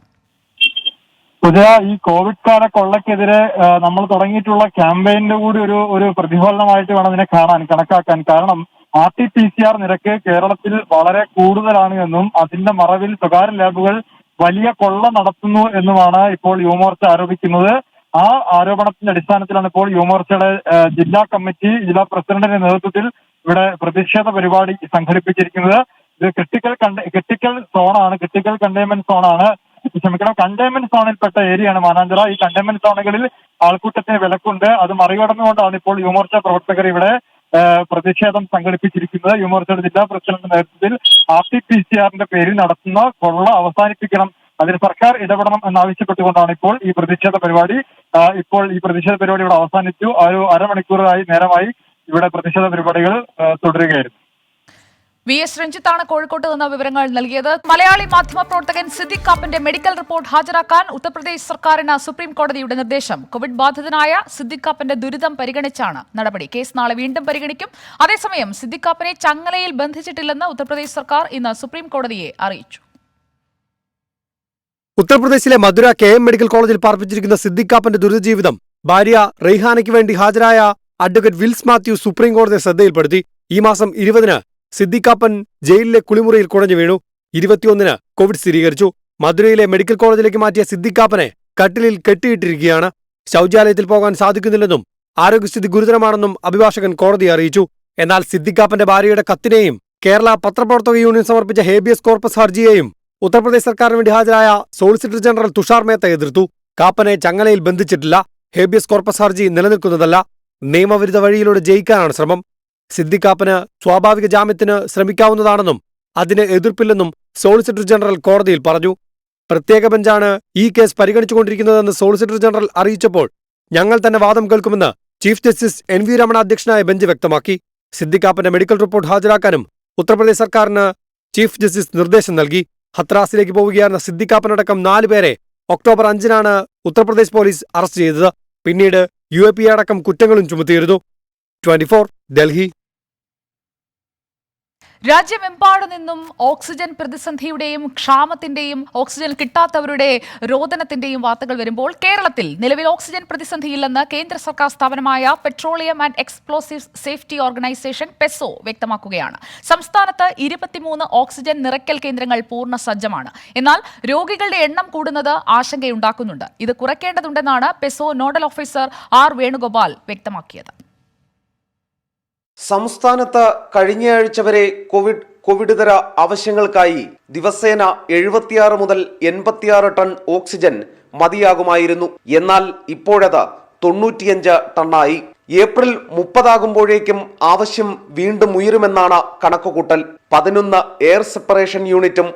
ഈ കോവിഡ് കാല കൊള്ളക്കെതിരെ നമ്മൾ തുടങ്ങിയിട്ടുള്ള ക്യാമ്പയിന്റെ കൂടി ഒരു പ്രതിഫലനമായിട്ട് വേണം ഇതിനെ കണക്കാക്കാൻ. കാരണം RT-PCR നിരക്ക് കേരളത്തിൽ വളരെ കൂടുതലാണ് എന്നും അതിന്റെ മറവിൽ സ്വകാര്യ ലാബുകൾ വലിയ കൊള്ള നടത്തുന്നു എന്നുമാണ് ഇപ്പോൾ യുവമോർച്ച ആരോപിക്കുന്നത്. ആ ആരോപണത്തിന്റെ അടിസ്ഥാനത്തിലാണ് ഇപ്പോൾ യുവമോർച്ചയുടെ ജില്ലാ കമ്മിറ്റി, ജില്ലാ പ്രസിഡന്റിന്റെ നേതൃത്വത്തിൽ ഇവിടെ പ്രതിഷേധ പരിപാടി സംഘടിപ്പിച്ചിരിക്കുന്നത്. ഇത് ക്രിട്ടിക്കൽ സോണാണ്, ക്രിട്ടിക്കൽ കണ്ടെയ്ൻമെന്റ് സോണാണ്. കണ്ടെയ്ൻമെന്റ് സോണിൽപ്പെട്ട ഏരിയയാണ് മാനാഞ്ചിറ. ഈ കണ്ടെയ്ൻമെന്റ് സോണുകളിൽ ആൾക്കൂട്ടത്തിന് വിലക്കുണ്ട്. അത് മറികടന്നുകൊണ്ടാണ് ഇപ്പോൾ യുവമോർച്ച പ്രവർത്തകർ ഇവിടെ പ്രതിഷേധം സംഘടിപ്പിച്ചിരിക്കുന്നത്. യുവമോർച്ചയുടെ ജില്ലാ പ്രസിഡന്റിന്റെ നേതൃത്വത്തിൽ RT-PCRന്റെ പേരിൽ നടത്തുന്ന കൊള്ള അവസാനിപ്പിക്കണം, അതിന് സർക്കാർ ഇടപെടണം എന്നാവശ്യപ്പെട്ടുകൊണ്ടാണ് ഇപ്പോൾ ഈ പ്രതിഷേധ പരിപാടി. ഇവിടെ അവസാനിച്ചു. ഒരു അരമണിക്കൂറായി നേരമായി ഇവിടെ പ്രതിഷേധ പരിപാടികൾ തുടരുകയായിരുന്നു. VS രഞ്ജിത്താണ് കോഴിക്കോട്ട് നിന്ന് വിവരങ്ങൾ നൽകിയത്. മലയാളി മാധ്യമപ്രവർത്തകൻ സിദ്ദിഖ് കാപ്പന്റെ മെഡിക്കൽ റിപ്പോർട്ട് ഹാജരാക്കാൻ ഉത്തർപ്രദേശ് സർക്കാരിന് സുപ്രീം കോടതിയുടെ നിർദ്ദേശം. കോവിഡ് ബാധിതനായ സിദ്ദിഖ് കാപ്പന്റെ ദുരിതം പരിഗണിച്ചാണ് നടപടി. കേസ് നാളെ വീണ്ടും പരിഗണിക്കും. അതേസമയം സിദ്ദിഖ് കാപ്പനെ ചങ്ങലയിൽ ബന്ധിച്ചിട്ടില്ലെന്ന് ഉത്തർപ്രദേശ് സർക്കാർ ഇന്ന് സുപ്രീം കോടതിയെ അറിയിച്ചു. ഉത്തർപ്രദേശിലെ മധുര KM മെഡിക്കൽ കോളേജിൽ പാർപ്പിച്ചിരിക്കുന്ന സിദ്ദിഖ് കാപ്പന്റെ ദുരിത ജീവിതം ഭാര്യ റെയ്ഹാനയ്ക്ക് വേണ്ടി ഹാജരായ അഡ്വക്കേറ്റ് വിൽസ് മാത്യു സുപ്രീം കോടതിയെ ശ്രദ്ധയിൽപ്പെടുത്തി. ഈ മാസം 20-ന് സിദ്ദിഖ് കാപ്പൻ ജയിലിലെ കുളിമുറിയിൽ കുഴഞ്ഞു വീണു. 21-ന് കോവിഡ് സ്ഥിരീകരിച്ചു. മധുരയിലെ മെഡിക്കൽ കോളേജിലേക്ക് മാറ്റിയ സിദ്ദിഖ് കാപ്പനെ കട്ടിലിൽ കെട്ടിയിട്ടിരിക്കുകയാണ്. ശൗചാലയത്തിൽ പോകാൻ സാധിക്കുന്നില്ലെന്നും ആരോഗ്യസ്ഥിതി ഗുരുതരമാണെന്നും അഭിഭാഷകൻ കോടതിയെ അറിയിച്ചു. എന്നാൽ സിദ്ദിഖാപ്പന്റെ ഭാര്യയുടെ കത്തിനെയും കേരള പത്രപ്രവർത്തക യൂണിയൻ സമർപ്പിച്ച ഹേബിയസ് കോർപ്പസ് ഹർജിയെയും ഉത്തർപ്രദേശ് സർക്കാരിന് വേണ്ടി ഹാജരായ സോളിസിറ്റർ ജനറൽ തുഷാർ മേത്ത എതിർത്തു. കാപ്പനെ ചങ്ങലയിൽ ബന്ധിച്ചിട്ടില്ല. ഹേബിയസ് കോർപ്പസ് ഹർജി നിലനിൽക്കുന്നതല്ല. നിയമവിരുദ്ധ വഴിയിലൂടെ ജയിക്കാനാണ് ശ്രമം. സിദ്ദിഖാപ്പന് സ്വാഭാവിക ജാമ്യത്തിന് ശ്രമിക്കാവുന്നതാണെന്നും അതിന് എതിർപ്പില്ലെന്നും സോളിസിറ്റർ ജനറൽ കോടതിയിൽ പറഞ്ഞു. പ്രത്യേക ബെഞ്ചാണ് ഈ കേസ് പരിഗണിച്ചുകൊണ്ടിരിക്കുന്നതെന്ന് സോളിസിറ്റർ ജനറൽ അറിയിച്ചപ്പോൾ ഞങ്ങൾ തന്നെ വാദം കേൾക്കുമെന്ന് chief justice N V Ramana അധ്യക്ഷനായ ബെഞ്ച് വ്യക്തമാക്കി. സിദ്ദിഖാപ്പന്റെ മെഡിക്കൽ റിപ്പോർട്ട് ഹാജരാക്കാനും ഉത്തർപ്രദേശ് സർക്കാരിന് ചീഫ് ജസ്റ്റിസ് നിർദ്ദേശം നൽകി. ഹത്രാസിലേക്ക് പോവുകയായിരുന്ന സിദ്ദിഖാപ്പനടക്കം 4 പേരെ ഒക്ടോബർ 5-നാണ് ഉത്തർപ്രദേശ് പോലീസ് അറസ്റ്റ് ചെയ്തത്. പിന്നീട് UAPA അടക്കം കുറ്റങ്ങളും ചുമത്തിയിരുന്നു. 24 ഡൽഹി. രാജ്യമെമ്പാടു നിന്നും ഓക്സിജൻ പ്രതിസന്ധിയുടെയും ക്ഷാമത്തിന്റെയും ഓക്സിജൻ കിട്ടാത്തവരുടെ രോദനത്തിന്റെയും വാർത്തകൾ വരുമ്പോൾ കേരളത്തിൽ നിലവിൽ ഓക്സിജൻ പ്രതിസന്ധിയില്ലെന്ന് കേന്ദ്ര സർക്കാർ സ്ഥാപനമായ petroleum and explosives safety organisation PESO വ്യക്തമാക്കുകയാണ്. സംസ്ഥാനത്ത് 23 ഓക്സിജൻ നിറയ്ക്കൽ കേന്ദ്രങ്ങൾ പൂർണ്ണ സജ്ജമാണ്. എന്നാൽ രോഗികളുടെ എണ്ണം കൂടുന്നത് ആശങ്കയുണ്ടാക്കുന്നുണ്ട്. ഇത് കുറയ്ക്കേണ്ടതുണ്ടെന്നാണ് PESO nodal officer R Venugopal വ്യക്തമാക്കിയത്. സംസ്ഥാനത്ത് കഴിഞ്ഞയാഴ്ച വരെ കോവിഡിതര ആവശ്യങ്ങൾക്കായി ദിവസേന 76 മുതൽ 86 ടൺ ഓക്സിജൻ മതിയാകുമായിരുന്നു. എന്നാൽ ഇപ്പോഴത് 95 ടണ്ണായി. ഏപ്രിൽ 30 ആകുമ്പോഴേക്കും ആവശ്യം വീണ്ടും ഉയരുമെന്നാണ് കണക്കുകൂട്ടൽ. 11 എയർ സെപ്പറേഷൻ യൂണിറ്റും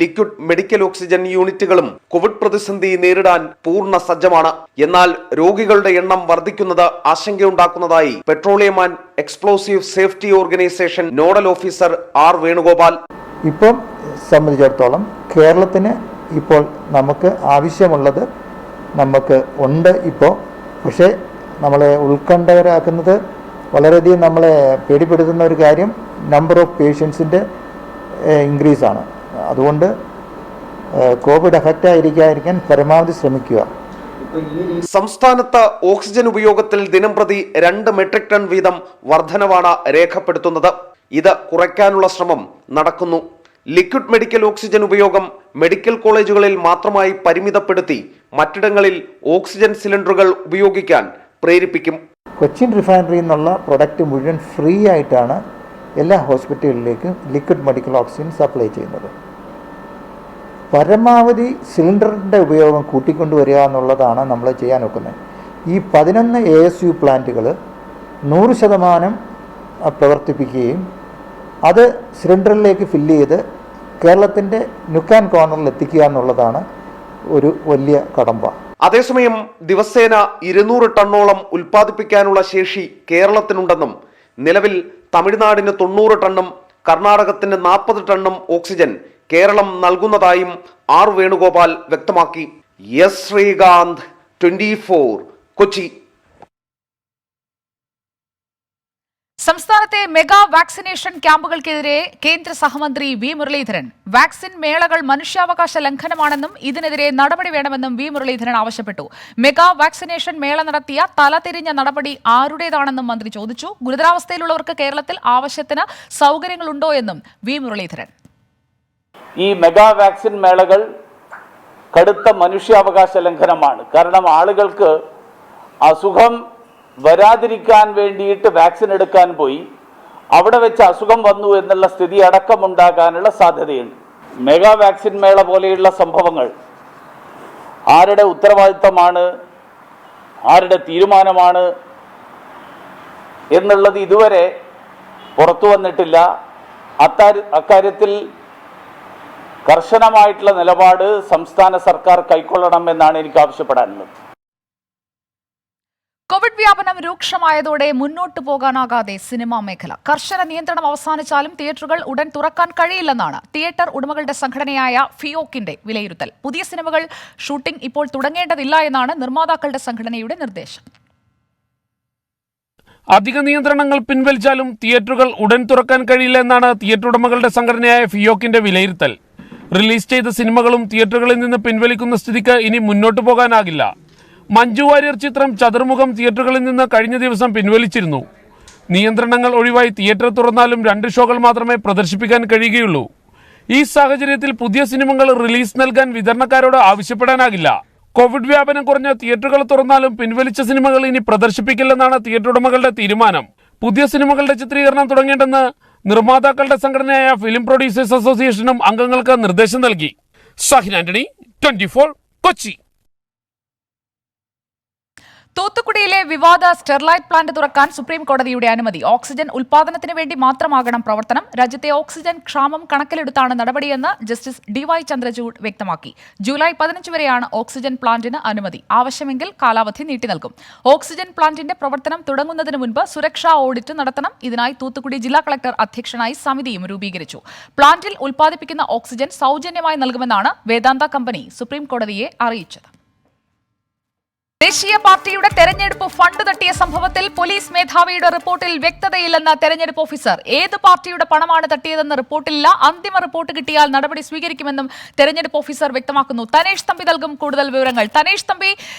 ലിക്വിഡ് മെഡിക്കൽ ഓക്സിജൻ യൂണിറ്റുകളും കോവിഡ് പ്രതിസന്ധി നേരിടാൻ പൂർണ്ണ സജ്ജമാണ്. എന്നാൽ രോഗികളുടെ എണ്ണം വർദ്ധിക്കുന്നത് ആശങ്കയുണ്ടാക്കുന്നതായി petroleum and explosive safety organisation nodal officer R Venugopal. ഇപ്പം സംബന്ധിച്ചിടത്തോളം കേരളത്തിന് ഇപ്പോൾ നമുക്ക് ആവശ്യമുള്ളത് നമുക്ക് ഉണ്ട് ഇപ്പോൾ. പക്ഷേ നമ്മളെ ഉത്കണ്ഠകരാക്കുന്നത് വളരെയധികം നമ്മളെ പേടിപ്പെടുത്തുന്ന ഒരു കാര്യം നമ്പർ ഓഫ് പേഷ്യൻസിൻ്റെ ഇൻക്രീസാണ്. അതുകൊണ്ട് കോവിഡ് എഫക്റ്റ് ആയിരിക്കാതിരിക്കാൻ പരമാവധി ശ്രമിക്കുക. സംസ്ഥാനത്ത് ഓക്സിജൻ ഉപയോഗത്തിൽ ദിനംപ്രതി 2 മെട്രിക് ടൺ വീതം വർധനവാണ് രേഖപ്പെടുത്തുന്നത്. ഇത് കുറയ്ക്കാനുള്ള ശ്രമം നടക്കുന്നു. ലിക്വിഡ് മെഡിക്കൽ ഓക്സിജൻ ഉപയോഗം മെഡിക്കൽ കോളേജുകളിൽ മാത്രമായി പരിമിതപ്പെടുത്തി മറ്റിടങ്ങളിൽ ഓക്സിജൻ സിലിണ്ടറുകൾ ഉപയോഗിക്കാൻ പ്രേരിപ്പിക്കും. കൊച്ചിൻ റിഫൈനറിയിൽ നിന്നുള്ള പ്രൊഡക്റ്റ് മുഴുവൻ ഫ്രീ ആയിട്ടാണ് എല്ലാ ഹോസ്പിറ്റലുകളിലേക്കും ലിക്വിഡ് മെഡിക്കൽ ഓക്സിജൻ സപ്ലൈ ചെയ്യുന്നത്. പരമാവധി സിലിണ്ടറിൻ്റെ ഉപയോഗം കൂട്ടിക്കൊണ്ടുവരിക എന്നുള്ളതാണ് നമ്മൾ ചെയ്യാൻ നോക്കുന്നത്. ഈ 11 ASU പ്ലാന്റുകൾ 100% പ്രവർത്തിപ്പിക്കുകയും അത് സിലിണ്ടറിലേക്ക് ഫില്ല് ചെയ്ത് കേരളത്തിൻ്റെ നുക്ക് ആൻഡ് കോർണറിൽ എത്തിക്കുക എന്നുള്ളതാണ് ഒരു വലിയ കടമ്പ. അതേസമയം ദിവസേന 200 ടണ്ണോളം ഉൽപ്പാദിപ്പിക്കാനുള്ള ശേഷി കേരളത്തിനുണ്ടെന്നും നിലവിൽ തമിഴ്നാടിന് 90 ടണ്ണും കർണാടകത്തിന് 40 ടണ്ണും ഓക്സിജൻ കേരളം നൽകുന്നതായും R വേണുഗോപാൽ വ്യക്തമാക്കി. S ശ്രീകാന്ത്, 24 കൊച്ചി. സംസ്ഥാനത്തെ മെഗാ വാക്സിനേഷൻ ക്യാമ്പുകൾക്കെതിരെ കേന്ദ്ര സഹമന്ത്രി വി മുരളീധരൻ വാക്സിൻ മേളകൾ മനുഷ്യാവകാശ ലംഘനമാണെന്നും ഇതിനെതിരെ നടപടി വേണമെന്നും വി മുരളീധരൻ ആവശ്യപ്പെട്ടു. മെഗാ വാക്സിനേഷൻ മേള നടത്തിയ തലതിരിഞ്ഞ നടപടി ആരുടേതാണെന്നും മന്ത്രി ചോദിച്ചു. ഗുരുതരാവസ്ഥയിലുള്ളവർക്ക് കേരളത്തിൽ ആവശ്യത്തിന് സൗകര്യങ്ങളുണ്ടോ എന്നും വി മുരളീധരൻ. ഈ മെഗാ വാക്സിൻ മേളകൾ കടുത്ത മനുഷ്യാവകാശ ലംഘനമാണ്. കാരണം ആളുകൾക്ക് അസുഖം വരാതിരിക്കാൻ വേണ്ടിയിട്ട് വാക്സിൻ എടുക്കാൻ പോയി അവിടെ വെച്ച് അസുഖം വന്നു എന്നുള്ള സ്ഥിതി അടക്കമുണ്ടാകാനുള്ള സാധ്യതയുണ്ട്. മെഗാ വാക്സിൻ മേള പോലെയുള്ള സംഭവങ്ങൾ ആരുടെ ഉത്തരവാദിത്തമാണ്, ആരുടെ തീരുമാനമാണ് എന്നുള്ളത് ഇതുവരെ പുറത്തു വന്നിട്ടില്ല. അക്കാര്യത്തിൽ കർശനമായിട്ടുള്ള നിലപാട് സംസ്ഥാന സർക്കാർ കൈക്കൊള്ളണം എന്നാണ് എനിക്ക് ആവശ്യപ്പെടാനുള്ളത്. കോവിഡ് വ്യാപനം രൂക്ഷമായതോടെ മുന്നോട്ടു പോകാനാകാതെ സിനിമാ മേഖല. കർശന നിയന്ത്രണം അവസാനിച്ചാലും തിയേറ്ററുകൾ ഉടൻ തുറക്കാൻ കഴിയില്ലെന്നാണ് തിയേറ്റർ ഉടമകളുടെ സംഘടനയായ ഫിയോക്കിന്റെ വിലയിരുത്തൽ. പുതിയ സിനിമകൾ ഷൂട്ടിംഗ് ഇപ്പോൾ തുടങ്ങേണ്ടതില്ല എന്നാണ് നിർമ്മാതാക്കളുടെ സംഘടനയുടെ നിർദ്ദേശം. അധിക നിയന്ത്രണങ്ങൾ പിൻവലിച്ചാലും തിയേറ്ററുകൾ ഉടൻ തുറക്കാൻ കഴിയില്ല എന്നാണ് തിയേറ്റർ ഉടമകളുടെ സംഘടനയായ ഫിയോക്കിന്റെ വിലയിരുത്തൽ. റിലീസ് ചെയ്ത സിനിമകളും തിയേറ്ററുകളിൽ നിന്ന് പിൻവലിക്കുന്ന സ്ഥിതിക്ക് ഇനി മുന്നോട്ടു പോകാനാകില്ല. മഞ്ജു വാര്യർ ചിത്രം ചതുർമുഖം തിയേറ്ററുകളിൽ നിന്ന് കഴിഞ്ഞ ദിവസം പിൻവലിച്ചിരുന്നു. നിയന്ത്രണങ്ങൾ ഒഴിവായി തിയേറ്റർ തുറന്നാലും 2 ഷോകൾ മാത്രമേ പ്രദർശിപ്പിക്കാൻ കഴിയുകയുള്ളൂ. ഈ സാഹചര്യത്തിൽ പുതിയ സിനിമകൾ റിലീസ് നൽകാൻ വിതരണക്കാരോട് ആവശ്യപ്പെടാനാകില്ല. കോവിഡ് വ്യാപനം കുറഞ്ഞ തിയേറ്ററുകൾ തുറന്നാലും പിൻവലിച്ച സിനിമകൾ ഇനി പ്രദർശിപ്പിക്കില്ലെന്നാണ് തിയേറ്റർ ഉടമകളുടെ തീരുമാനം. പുതിയ സിനിമകളുടെ ചിത്രീകരണം തുടങ്ങേണ്ടെന്ന് നിർമ്മാതാക്കളുടെ സംഘടനയായ ഫിലിം പ്രൊഡ്യൂസേഴ്സ് അസോസിയേഷനും അംഗങ്ങൾക്ക് നിർദ്ദേശം നൽകി. ഷാഹിൻ ആന്റണി, 24, കൊച്ചി. തൂത്തുക്കുടിയിലെ വിവാദ സ്റ്റെർലൈറ്റ് പ്ലാന്റ് തുറക്കാൻ സുപ്രീം കോടതിയുടെ അനുമതി. ഓക്സിജൻ ഉൽപാദനത്തിന് വേണ്ടി മാത്രമാകണം പ്രവർത്തനം. രാജ്യത്തെ ഓക്സിജൻ ക്ഷാമം കണക്കിലെടുത്താണ് നടപടിയെന്ന് ജസ്റ്റിസ് DY ചന്ദ്രചൂഡ് വ്യക്തമാക്കി. ജൂലൈ 15 വരെയാണ് ഓക്സിജൻ പ്ലാന്റിന് അനുമതി. ആവശ്യമെങ്കിൽ കാലാവധി നീട്ടി നൽകും. ഓക്സിജൻ പ്ലാന്റിന്റെ പ്രവർത്തനം തുടങ്ങുന്നതിന് മുൻപ് സുരക്ഷാ ഓഡിറ്റ് നടത്തണം. ഇതിനായി തൂത്തുക്കുടി ജില്ലാ കളക്ടർ അധ്യക്ഷനായി സമിതിയും രൂപീകരിച്ചു. പ്ലാന്റിൽ ഉൽപ്പാദിപ്പിക്കുന്ന ഓക്സിജൻ സൗജന്യമായി നൽകുമെന്നാണ് വേദാന്ത കമ്പനി സുപ്രീം കോടതിയെ അറിയിച്ചത്. ദേശീയ പാർട്ടിയുടെ തെരഞ്ഞെടുപ്പ് ഫണ്ട് തട്ടിയ സംഭവത്തിൽ പോലീസ് മേധാവിയുടെ റിപ്പോർട്ടിൽ വ്യക്തതയില്ലെന്ന് തെരഞ്ഞെടുപ്പ് ഓഫീസർ. ഏത് പാർട്ടിയുടെ പണമാണ് തട്ടിയതെന്ന് റിപ്പോർട്ടില്ല. അന്തിമ റിപ്പോർട്ട് കിട്ടിയാൽ നടപടി സ്വീകരിക്കുമെന്നും തെരഞ്ഞെടുപ്പ് ഓഫീസർ വ്യക്തമാക്കുന്നു. തനേഷ് തമ്പി നൽകും കൂടുതൽ വിവരങ്ങൾ. തനേഷ് തമ്പി,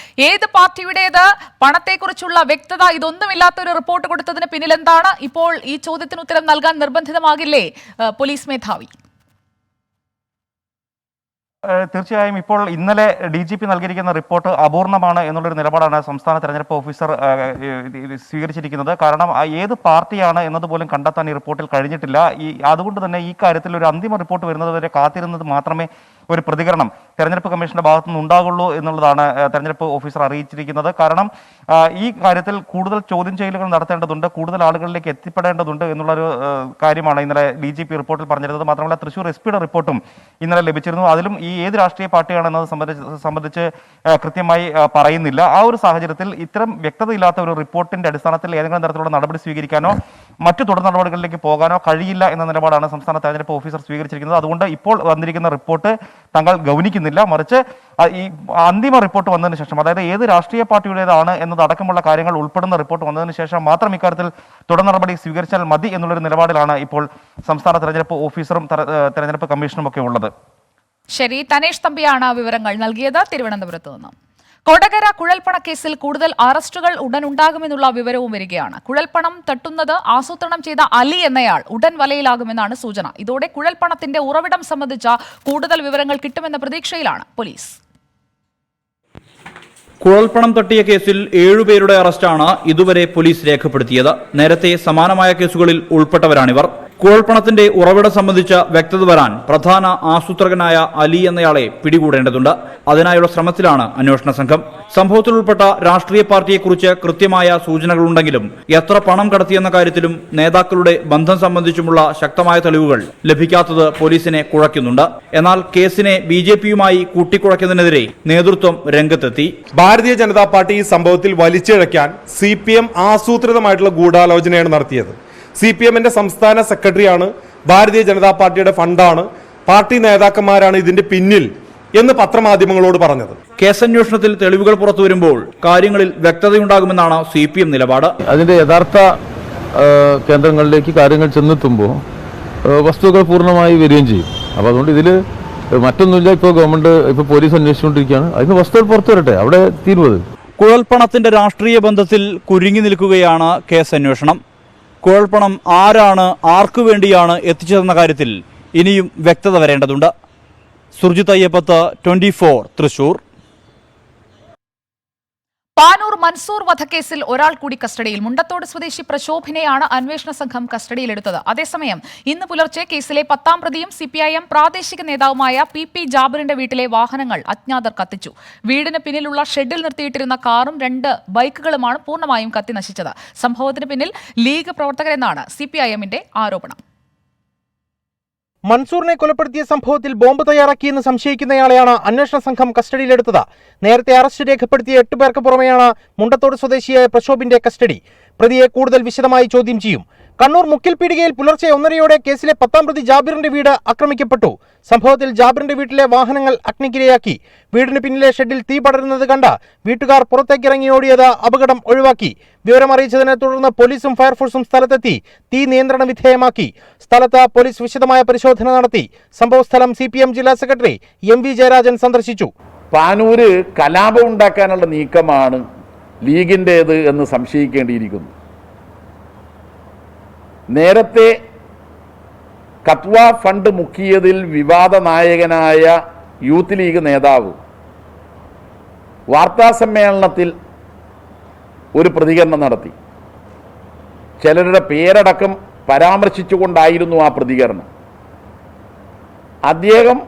ഏത് പാർട്ടിയുടേത്, പണത്തെക്കുറിച്ചുള്ള വ്യക്തത, ഇതൊന്നുമില്ലാത്തൊരു റിപ്പോർട്ട് കൊടുത്തതിന് പിന്നിൽ എന്താണ്? ഇപ്പോൾ ഈ ചോദ്യത്തിന് ഉത്തരം നൽകാൻ നിർബന്ധിതമാകില്ലേ പോലീസ് മേധാവി? തീർച്ചയായും ഇപ്പോൾ ഇന്നലെ DGP നൽകിയിരിക്കുന്ന റിപ്പോർട്ട് അപൂർണമാണ് എന്നുള്ളൊരു നിലപാടാണ് സംസ്ഥാന തെരഞ്ഞെടുപ്പ് ഓഫീസർ സ്വീകരിച്ചിരിക്കുന്നത്. കാരണം ഏത് പാർട്ടിയാണ് എന്നതുപോലും കണ്ടെത്താൻ ഈ റിപ്പോർട്ടിൽ കഴിഞ്ഞിട്ടില്ല. അതുകൊണ്ട് തന്നെ ഈ കാര്യത്തിൽ ഒരു അന്തിമ റിപ്പോർട്ട് വരുന്നതുവരെ കാത്തിരുന്നത് മാത്രമേ ഒരു പ്രതികരണം തെരഞ്ഞെടുപ്പ് കമ്മീഷന്റെ ഭാഗത്തു നിന്ന് ഉണ്ടാകുള്ളൂ എന്നുള്ളതാണ് തെരഞ്ഞെടുപ്പ് ഓഫീസർ അറിയിച്ചിരിക്കുന്നത്. കാരണം ഈ കാര്യത്തിൽ കൂടുതൽ ചോദ്യം ചെയ്യലുകൾ നടത്തേണ്ടതുണ്ട്, കൂടുതൽ ആളുകളിലേക്ക് എത്തിപ്പെടേണ്ടതുണ്ട് എന്നുള്ളൊരു കാര്യമാണ് ഇന്നലെ DGP റിപ്പോർട്ടിൽ പറഞ്ഞിരുന്നത്. മാത്രമല്ല തൃശ്ശൂർ SP റിപ്പോർട്ടും ഇന്നലെ ലഭിച്ചിരുന്നു. അതിലും ഈ ഏത് രാഷ്ട്രീയ പാർട്ടിയാണെന്നത് സംബന്ധിച്ച് കൃത്യമായി പറയുന്നില്ല. ആ ഒരു സാഹചര്യത്തിൽ ഇത്തരം വ്യക്തതയില്ലാത്ത ഒരു റിപ്പോർട്ടിന്റെ അടിസ്ഥാനത്തിൽ ഏതെങ്കിലും തരത്തിലുള്ള നടപടി സ്വീകരിക്കാനോ മറ്റു തുടർ നടപടികളിലേക്ക് പോകാനോ കഴിയില്ല എന്ന നിലപാടാണ് സംസ്ഥാന തെരഞ്ഞെടുപ്പ് ഓഫീസർ സ്വീകരിച്ചിരിക്കുന്നത്. അതുകൊണ്ട് ഇപ്പോൾ വന്നിരിക്കുന്ന റിപ്പോർട്ട് തങ്ങൾ ഗൗനിക്കുന്നില്ല. മറിച്ച് ഈ അന്തിമ റിപ്പോർട്ട് വന്നതിന് ശേഷം, അതായത് ഏത് രാഷ്ട്രീയ പാർട്ടിയുടേതാണ് എന്നതടക്കമുള്ള കാര്യങ്ങൾ ഉൾപ്പെടുന്ന റിപ്പോർട്ട് വന്നതിന് ശേഷം മാത്രം ഇക്കാര്യത്തിൽ തുടർ നടപടി സ്വീകരിച്ചാൽ മതി എന്നുള്ളൊരു നിലപാടിലാണ് ഇപ്പോൾ സംസ്ഥാന തെരഞ്ഞെടുപ്പ് ഓഫീസറും തെരഞ്ഞെടുപ്പ് കമ്മീഷനും ഒക്കെ ഉള്ളത്. ശരി, തനേഷ് തമ്പിയാണ് വിവരങ്ങൾ നൽകിയത് തിരുവനന്തപുരത്ത് നിന്ന്. കൊടകര കുഴൽപ്പണ കേസിൽ കൂടുതൽ അറസ്റ്റുകൾ ഉടൻ ഉണ്ടാകുമെന്നുള്ള വിവരവും വരികയാണ്. കുഴൽപ്പണം തട്ടുന്നത് ആസൂത്രണം ചെയ്ത അലി എന്നയാൾ ഉടൻ വലയിലാകുമെന്നാണ് സൂചന. ഇതോടെ കുഴൽപ്പണത്തിന്റെ ഉറവിടം സംബന്ധിച്ച കൂടുതൽ വിവരങ്ങൾ കിട്ടുമെന്ന പ്രതീക്ഷയിലാണ് പോലീസ്. കുഴൽപ്പണം തട്ടിയ കേസിൽ 7 പേരുടെ അറസ്റ്റാണ് ഇതുവരെ പോലീസ് രേഖപ്പെടുത്തിയത്. നേരത്തെ സമാനമായ കേസുകളിൽ ഉൾപ്പെട്ടവരാണിവർ. കുഴൽപ്പണത്തിന്റെ ഉറവിടം സംബന്ധിച്ച വ്യക്തത വരാൻ പ്രധാന ആസൂത്രകനായ അലി എന്നയാളെ പിടികൂടേണ്ടതുണ്ട്. അതിനായുള്ള ശ്രമത്തിലാണ് അന്വേഷണ സംഘം. സംഭവത്തിൽ ഉൾപ്പെട്ട രാഷ്ട്രീയ പാർട്ടിയെക്കുറിച്ച് കൃത്യമായ സൂചനകളുണ്ടെങ്കിലും എത്ര പണം കടത്തിയെന്ന കാര്യത്തിലും നേതാക്കളുടെ ബന്ധം സംബന്ധിച്ചുമുള്ള ശക്തമായ തെളിവുകൾ ലഭിക്കാത്തത് പോലീസിനെ കുഴയ്ക്കുന്നുണ്ട്. എന്നാൽ കേസിനെ BJPയുമായി കൂട്ടിക്കുഴയ്ക്കുന്നതിനെതിരെ നേതൃത്വം രംഗത്തെത്തി. ഭാരതീയ ജനതാ പാർട്ടി ഈ സംഭവത്തിൽ വലിച്ചിഴയ്ക്കാൻ CPM ആസൂത്രിതമായിട്ടുള്ള ഗൂഢാലോചനയാണ് നടത്തിയത്. CPMന്റെ സംസ്ഥാന സെക്രട്ടറിയാണ്, ഭാരതീയ ജനതാ പാർട്ടിയുടെ ഫണ്ടാണ്, പാർട്ടി നേതാക്കന്മാരാണ് ഇതിന്റെ പിന്നിൽ എന്ന് പത്രമാധ്യമങ്ങളോട് പറഞ്ഞത്. കേസന്വേഷണത്തിൽ തെളിവുകൾ പുറത്തുവരുമ്പോൾ കാര്യങ്ങളിൽ വ്യക്തതയുണ്ടാകുമെന്നാണ് CPM നിലപാട്. അതിന്റെ യഥാർത്ഥ കേന്ദ്രങ്ങളിലേക്ക് കാര്യങ്ങൾ ചെന്നെത്തുമ്പോൾ വസ്തുക്കൾ പൂർണ്ണമായി വരികയും ചെയ്യും. അപ്പോൾ അതുകൊണ്ട് ഇതിൽ മറ്റൊന്നുമില്ല. ഇപ്പോൾ ഗവൺമെന്റ് ഇപ്പോൾ പോലീസ് അന്വേഷിച്ചുകൊണ്ടിരിക്കുകയാണ്. അതിന് വസ്തുക്കൾ പുറത്തു വരട്ടെ, അവിടെ തീരുവത്. കുഴൽപ്പണത്തിന്റെ രാഷ്ട്രീയ ബന്ധത്തിൽ കുരുങ്ങി നിൽക്കുകയാണ് കേസന്വേഷണം. കുഴൽപ്പണം ആരാണ്, ആർക്കു വേണ്ടിയാണ് എത്തിച്ചതെന്ന കാര്യത്തിൽ ഇനിയും വ്യക്തത വരേണ്ടതുണ്ട്. സുർജിത് അയ്യപ്പത്ത്, 24, തൃശൂർ. പാനൂർ മൻസൂർ വധക്കേസിൽ ഒരാൾ കൂടി കസ്റ്റഡിയിൽ. മുണ്ടത്തോട് സ്വദേശി പ്രശോഭിനെയാണ് അന്വേഷണ സംഘം കസ്റ്റഡിയിലെടുത്തത്. അതേസമയം ഇന്ന് പുലർച്ചെ കേസിലെ 10ാം പ്രതിയും CPIM പ്രാദേശിക നേതാവുമായ PP ജാബിറിന്റെ വീട്ടിലെ വാഹനങ്ങൾ അജ്ഞാതർ കത്തിച്ചു. വീടിന് പിന്നിലുള്ള ഷെഡിൽ നിർത്തിയിട്ടിരുന്ന കാറും 2 ബൈക്കുകളുമാണ് പൂർണ്ണമായും കത്തി നശിച്ചത്. സംഭവത്തിന് പിന്നിൽ ലീഗ് പ്രവർത്തകരെന്നാണ് CPIMന്റെ ആരോപണം. മൻസൂറിനെ കൊലപ്പെടുത്തിയ സംഭവത്തിൽ ബോംബ് തയ്യാറാക്കിയെന്ന് സംശയിക്കുന്നയാളെയാണ് അന്വേഷണ സംഘം കസ്റ്റഡിയിലെടുത്തത്. നേരത്തെ അറസ്റ്റ് രേഖപ്പെടുത്തിയ 8 പേർക്ക് പുറമെയാണ് മുണ്ടത്തോട് സ്വദേശിയായ പ്രശോഭിന്റെ കസ്റ്റഡി. പ്രതിയെ കൂടുതൽ വിശദമായി ചോദ്യം ചെയ്യും. കണ്ണൂർ മുക്കിൽ പീടികയിൽ പുലർച്ചെ 1:30യോടെ കേസിലെ 10ാം പ്രതി ജാബിറിന്റെ വീട് ആക്രമിക്കപ്പെട്ടു. സംഭവത്തിൽ ജാബിറിന്റെ വീട്ടിലെ വാഹനങ്ങൾ അഗ്നിക്കിരയാക്കി. വീടിന് പിന്നിലെ ഷെഡിൽ തീ പടരുന്നത് കണ്ട വീട്ടുകാർ പുറത്തേക്കിറങ്ങി ഓടിയത് അപകടം ഒഴിവാക്കി. വിവരമറിയിച്ചതിനെ തുടർന്ന് പോലീസും ഫയർഫോഴ്സും സ്ഥലത്തെത്തി തീ നിയന്ത്രണ വിധേയമാക്കി. സ്ഥലത്ത് പോലീസ് വിശദമായ പരിശോധന നടത്തി. സംഭവസ്ഥലം CPM ജില്ലാ സെക്രട്ടറി MV ജയരാജൻ സന്ദർശിച്ചു. പാനൂര് കലാപം ഉണ്ടാക്കാനുള്ള നീക്കമാണ് ലീഗിൻ്റേത് എന്ന് സംശയിക്കേണ്ടിയിരിക്കുന്നു. നേരത്തെ കത്വ ഫണ്ട് മുക്കിയതിൽ വിവാദ നായകനായ യൂത്ത് ലീഗ് നേതാവ് വാർത്താസമ്മേളനത്തിൽ ഒരു പ്രതികരണം നടത്തി. ചിലരുടെ പേരടക്കം പരാമർശിച്ചുകൊണ്ടായിരുന്നു ആ പ്രതികരണം. അദ്ദേഹം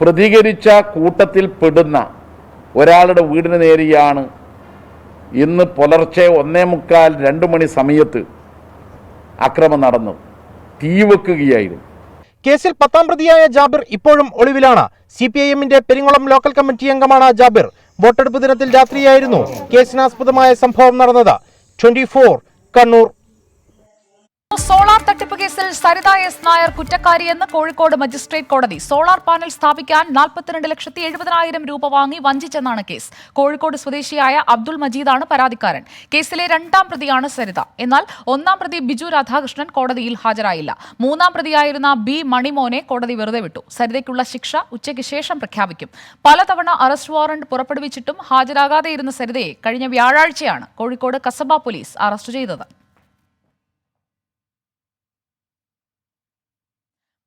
പ്രതികരിച്ച കൂട്ടത്തിൽ പെടുന്ന ഒരാളുടെ വീടിന് നേരെയാണ് ഇന്ന് പുലർച്ചെ 1:45-2 മണി സമയത്ത് അക്രമം നടന്നത്. തീവെക്കുകയായിരുന്നു. കേസിൽ 10ാം പ്രതിയായ ജാബിർ ഇപ്പോഴും ഒളിവിലാണ്. CPIMന്റെ പെരിങ്ങോളം ലോക്കൽ കമ്മിറ്റി അംഗമാണ് ജാബിർ. വോട്ടെടുപ്പ് ദിനത്തിൽ രാത്രിയായിരുന്നു കേസിനാസ്പദമായ സംഭവം നടന്നത്. 24 കണ്ണൂർ. സോളാർ തട്ടിപ്പ് കേസിൽ സരിത എസ് നായർ കുറ്റക്കാരിയെന്ന് കോഴിക്കോട് മജിസ്ട്രേറ്റ് കോടതി. സോളാർ പാനൽ സ്ഥാപിക്കാൻ 42,70,000 രൂപ വാങ്ങി വഞ്ചിച്ചെന്നാണ് കേസ്. കോഴിക്കോട് സ്വദേശിയായ അബ്ദുൾ മജീദാണ് പരാതിക്കാരൻ. കേസിലെ 2ാം പ്രതിയാണ് സരിത. എന്നാൽ 1ാം പ്രതി ബിജു രാധാകൃഷ്ണൻ കോടതിയിൽ ഹാജരായില്ല. 3ാം പ്രതിയായിരുന്ന ബി മണിമോനെ കോടതി വെറുതെ വിട്ടു. സരിതയ്ക്കുള്ള ശിക്ഷ ഉച്ചയ്ക്ക് ശേഷം പ്രഖ്യാപിക്കും. പലതവണ അറസ്റ്റ് വാറന്റ് പുറപ്പെടുവിച്ചിട്ടും ഹാജരാകാതെ ഇരുന്ന സരിതയെ കഴിഞ്ഞ വ്യാഴാഴ്ചയാണ് കോഴിക്കോട് കസബ പോലീസ് അറസ്റ്റ് ചെയ്തത്.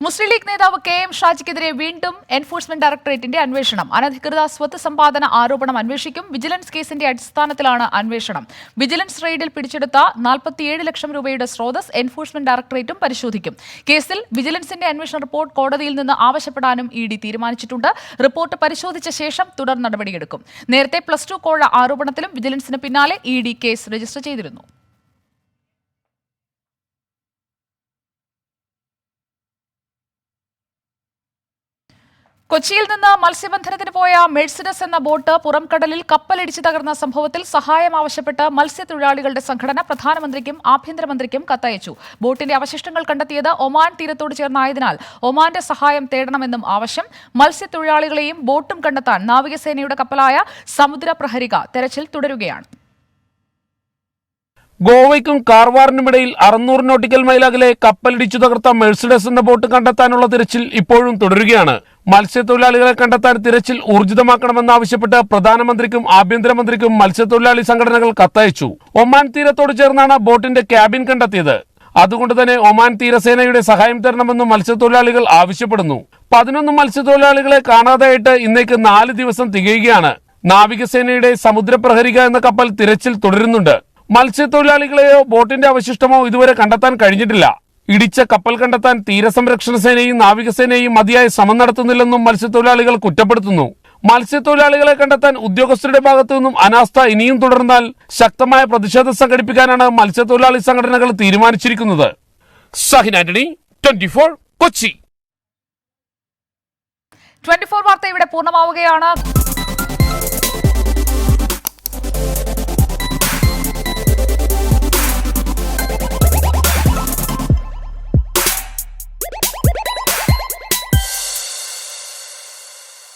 മുസ്ലിം ലീഗ് നേതാവ് KM ഷാജിക്കെതിരെ വീണ്ടും എൻഫോഴ്സ്മെന്റ് ഡയറക്ടറേറ്റിന്റെ അന്വേഷണം. അനധികൃത സ്വത്ത് സമ്പാദന ആരോപണം അന്വേഷിക്കും. വിജിലൻസ് കേസിന്റെ അടിസ്ഥാനത്തിലാണ് അന്വേഷണം. വിജിലൻസ് റെയ്ഡിൽ പിടിച്ചെടുത്ത 47 ലക്ഷം രൂപയുടെ സ്രോതസ് എൻഫോഴ്സ്മെന്റ് ഡയറക്ടറേറ്റും പരിശോധിക്കും. കേസിൽ വിജിലൻസിന്റെ അന്വേഷണ റിപ്പോർട്ട് കോടതിയിൽ നിന്ന് ആവശ്യപ്പെടാനും ED തീരുമാനിച്ചിട്ടുണ്ട്. റിപ്പോർട്ട് പരിശോധിച്ച ശേഷം തുടർ നടപടിയെടുക്കും. നേരത്തെ +2 കോഴ ആരോപണത്തിലും വിജിലൻസിന് പിന്നാലെ ED കേസ് രജിസ്റ്റർ ചെയ്തിരുന്നു. കൊച്ചിയിൽ നിന്ന് മത്സ്യബന്ധനത്തിന് പോയ മെഴ്സിഡസ് എന്ന ബോട്ട് പുറംകടലിൽ കപ്പലിടിച്ച് തകർന്ന സംഭവത്തിൽ സഹായം ആവശ്യപ്പെട്ട് മത്സ്യത്തൊഴിലാളികളുടെ സംഘടന പ്രധാനമന്ത്രിക്കും ആഭ്യന്തരമന്ത്രിക്കും കത്തയച്ചു. ബോട്ടിന്റെ അവശിഷ്ടങ്ങൾ കണ്ടെത്തിയത് ഒമാൻ തീരത്തോട് ചേർന്നായതിനാൽ ഒമാന്റെ സഹായം തേടണമെന്നും ആവശ്യം. മത്സ്യത്തൊഴിലാളികളെയും ബോട്ടും കണ്ടെത്താൻ നാവികസേനയുടെ കപ്പലായ സമുദ്ര പ്രഹരിക തെരച്ചിൽ തുടരുകയാണ്. ഗോവയ്ക്കും കാർവാറിനുമിടയിൽ 600 നോട്ടിക്കൽ മൈൽ അകലെ കപ്പലിടിച്ചു തകർത്ത മെഴ്സിഡസ് എന്ന ബോട്ട് കണ്ടെത്താനുള്ള തിരച്ചിൽ ഇപ്പോഴും തുടരുകയാണ്. മത്സ്യത്തൊഴിലാളികളെ കണ്ടെത്താൻ തിരച്ചിൽ ഊർജിതമാക്കണമെന്നാവശ്യപ്പെട്ട് പ്രധാനമന്ത്രിക്കും ആഭ്യന്തരമന്ത്രിക്കും മത്സ്യത്തൊഴിലാളി സംഘടനകൾ കത്തയച്ചു. ഒമാൻ തീരത്തോട് ചേർന്നാണ് ബോട്ടിന്റെ ക്യാബിൻ കണ്ടെത്തിയത്. അതുകൊണ്ട് തന്നെ ഒമാൻ തീരസേനയുടെ സഹായം തരണമെന്നും മത്സ്യത്തൊഴിലാളികൾ ആവശ്യപ്പെടുന്നു. 11 മത്സ്യത്തൊഴിലാളികളെ കാണാതായിട്ട് ഇന്നേക്ക് 4 ദിവസം തികയുകയാണ്. നാവികസേനയുടെ സമുദ്രപ്രഹരിക എന്ന കപ്പൽ തിരച്ചിൽ തുടരുന്നുണ്ട്. മത്സ്യത്തൊഴിലാളികളെയോ ബോട്ടിന്റെ അവശിഷ്ടമോ ഇതുവരെ കണ്ടെത്താൻ കഴിഞ്ഞിട്ടില്ല. ഇടിച്ച കപ്പൽ കണ്ടെത്താൻ തീരസംരക്ഷണ സേനയും നാവികസേനയും മതിയായ ശ്രമം നടത്തുന്നില്ലെന്നും മത്സ്യത്തൊഴിലാളികൾ കുറ്റപ്പെടുത്തുന്നു. മത്സ്യത്തൊഴിലാളികളെ കണ്ടെത്താൻ ഉദ്യോഗസ്ഥരുടെ ഭാഗത്തു നിന്നും അനാസ്ഥ ഇനിയും തുടർന്നാൽ ശക്തമായ പ്രതിഷേധം സംഘടിപ്പിക്കാനാണ് മത്സ്യത്തൊഴിലാളി സംഘടനകൾ തീരുമാനിച്ചിരിക്കുന്നത്. ഷാഹിൻ ആന്റണി, 24 കൊച്ചി. 24 വാർത്ത ഇവിടെ പൂർണ്ണമാവുകയാണ്.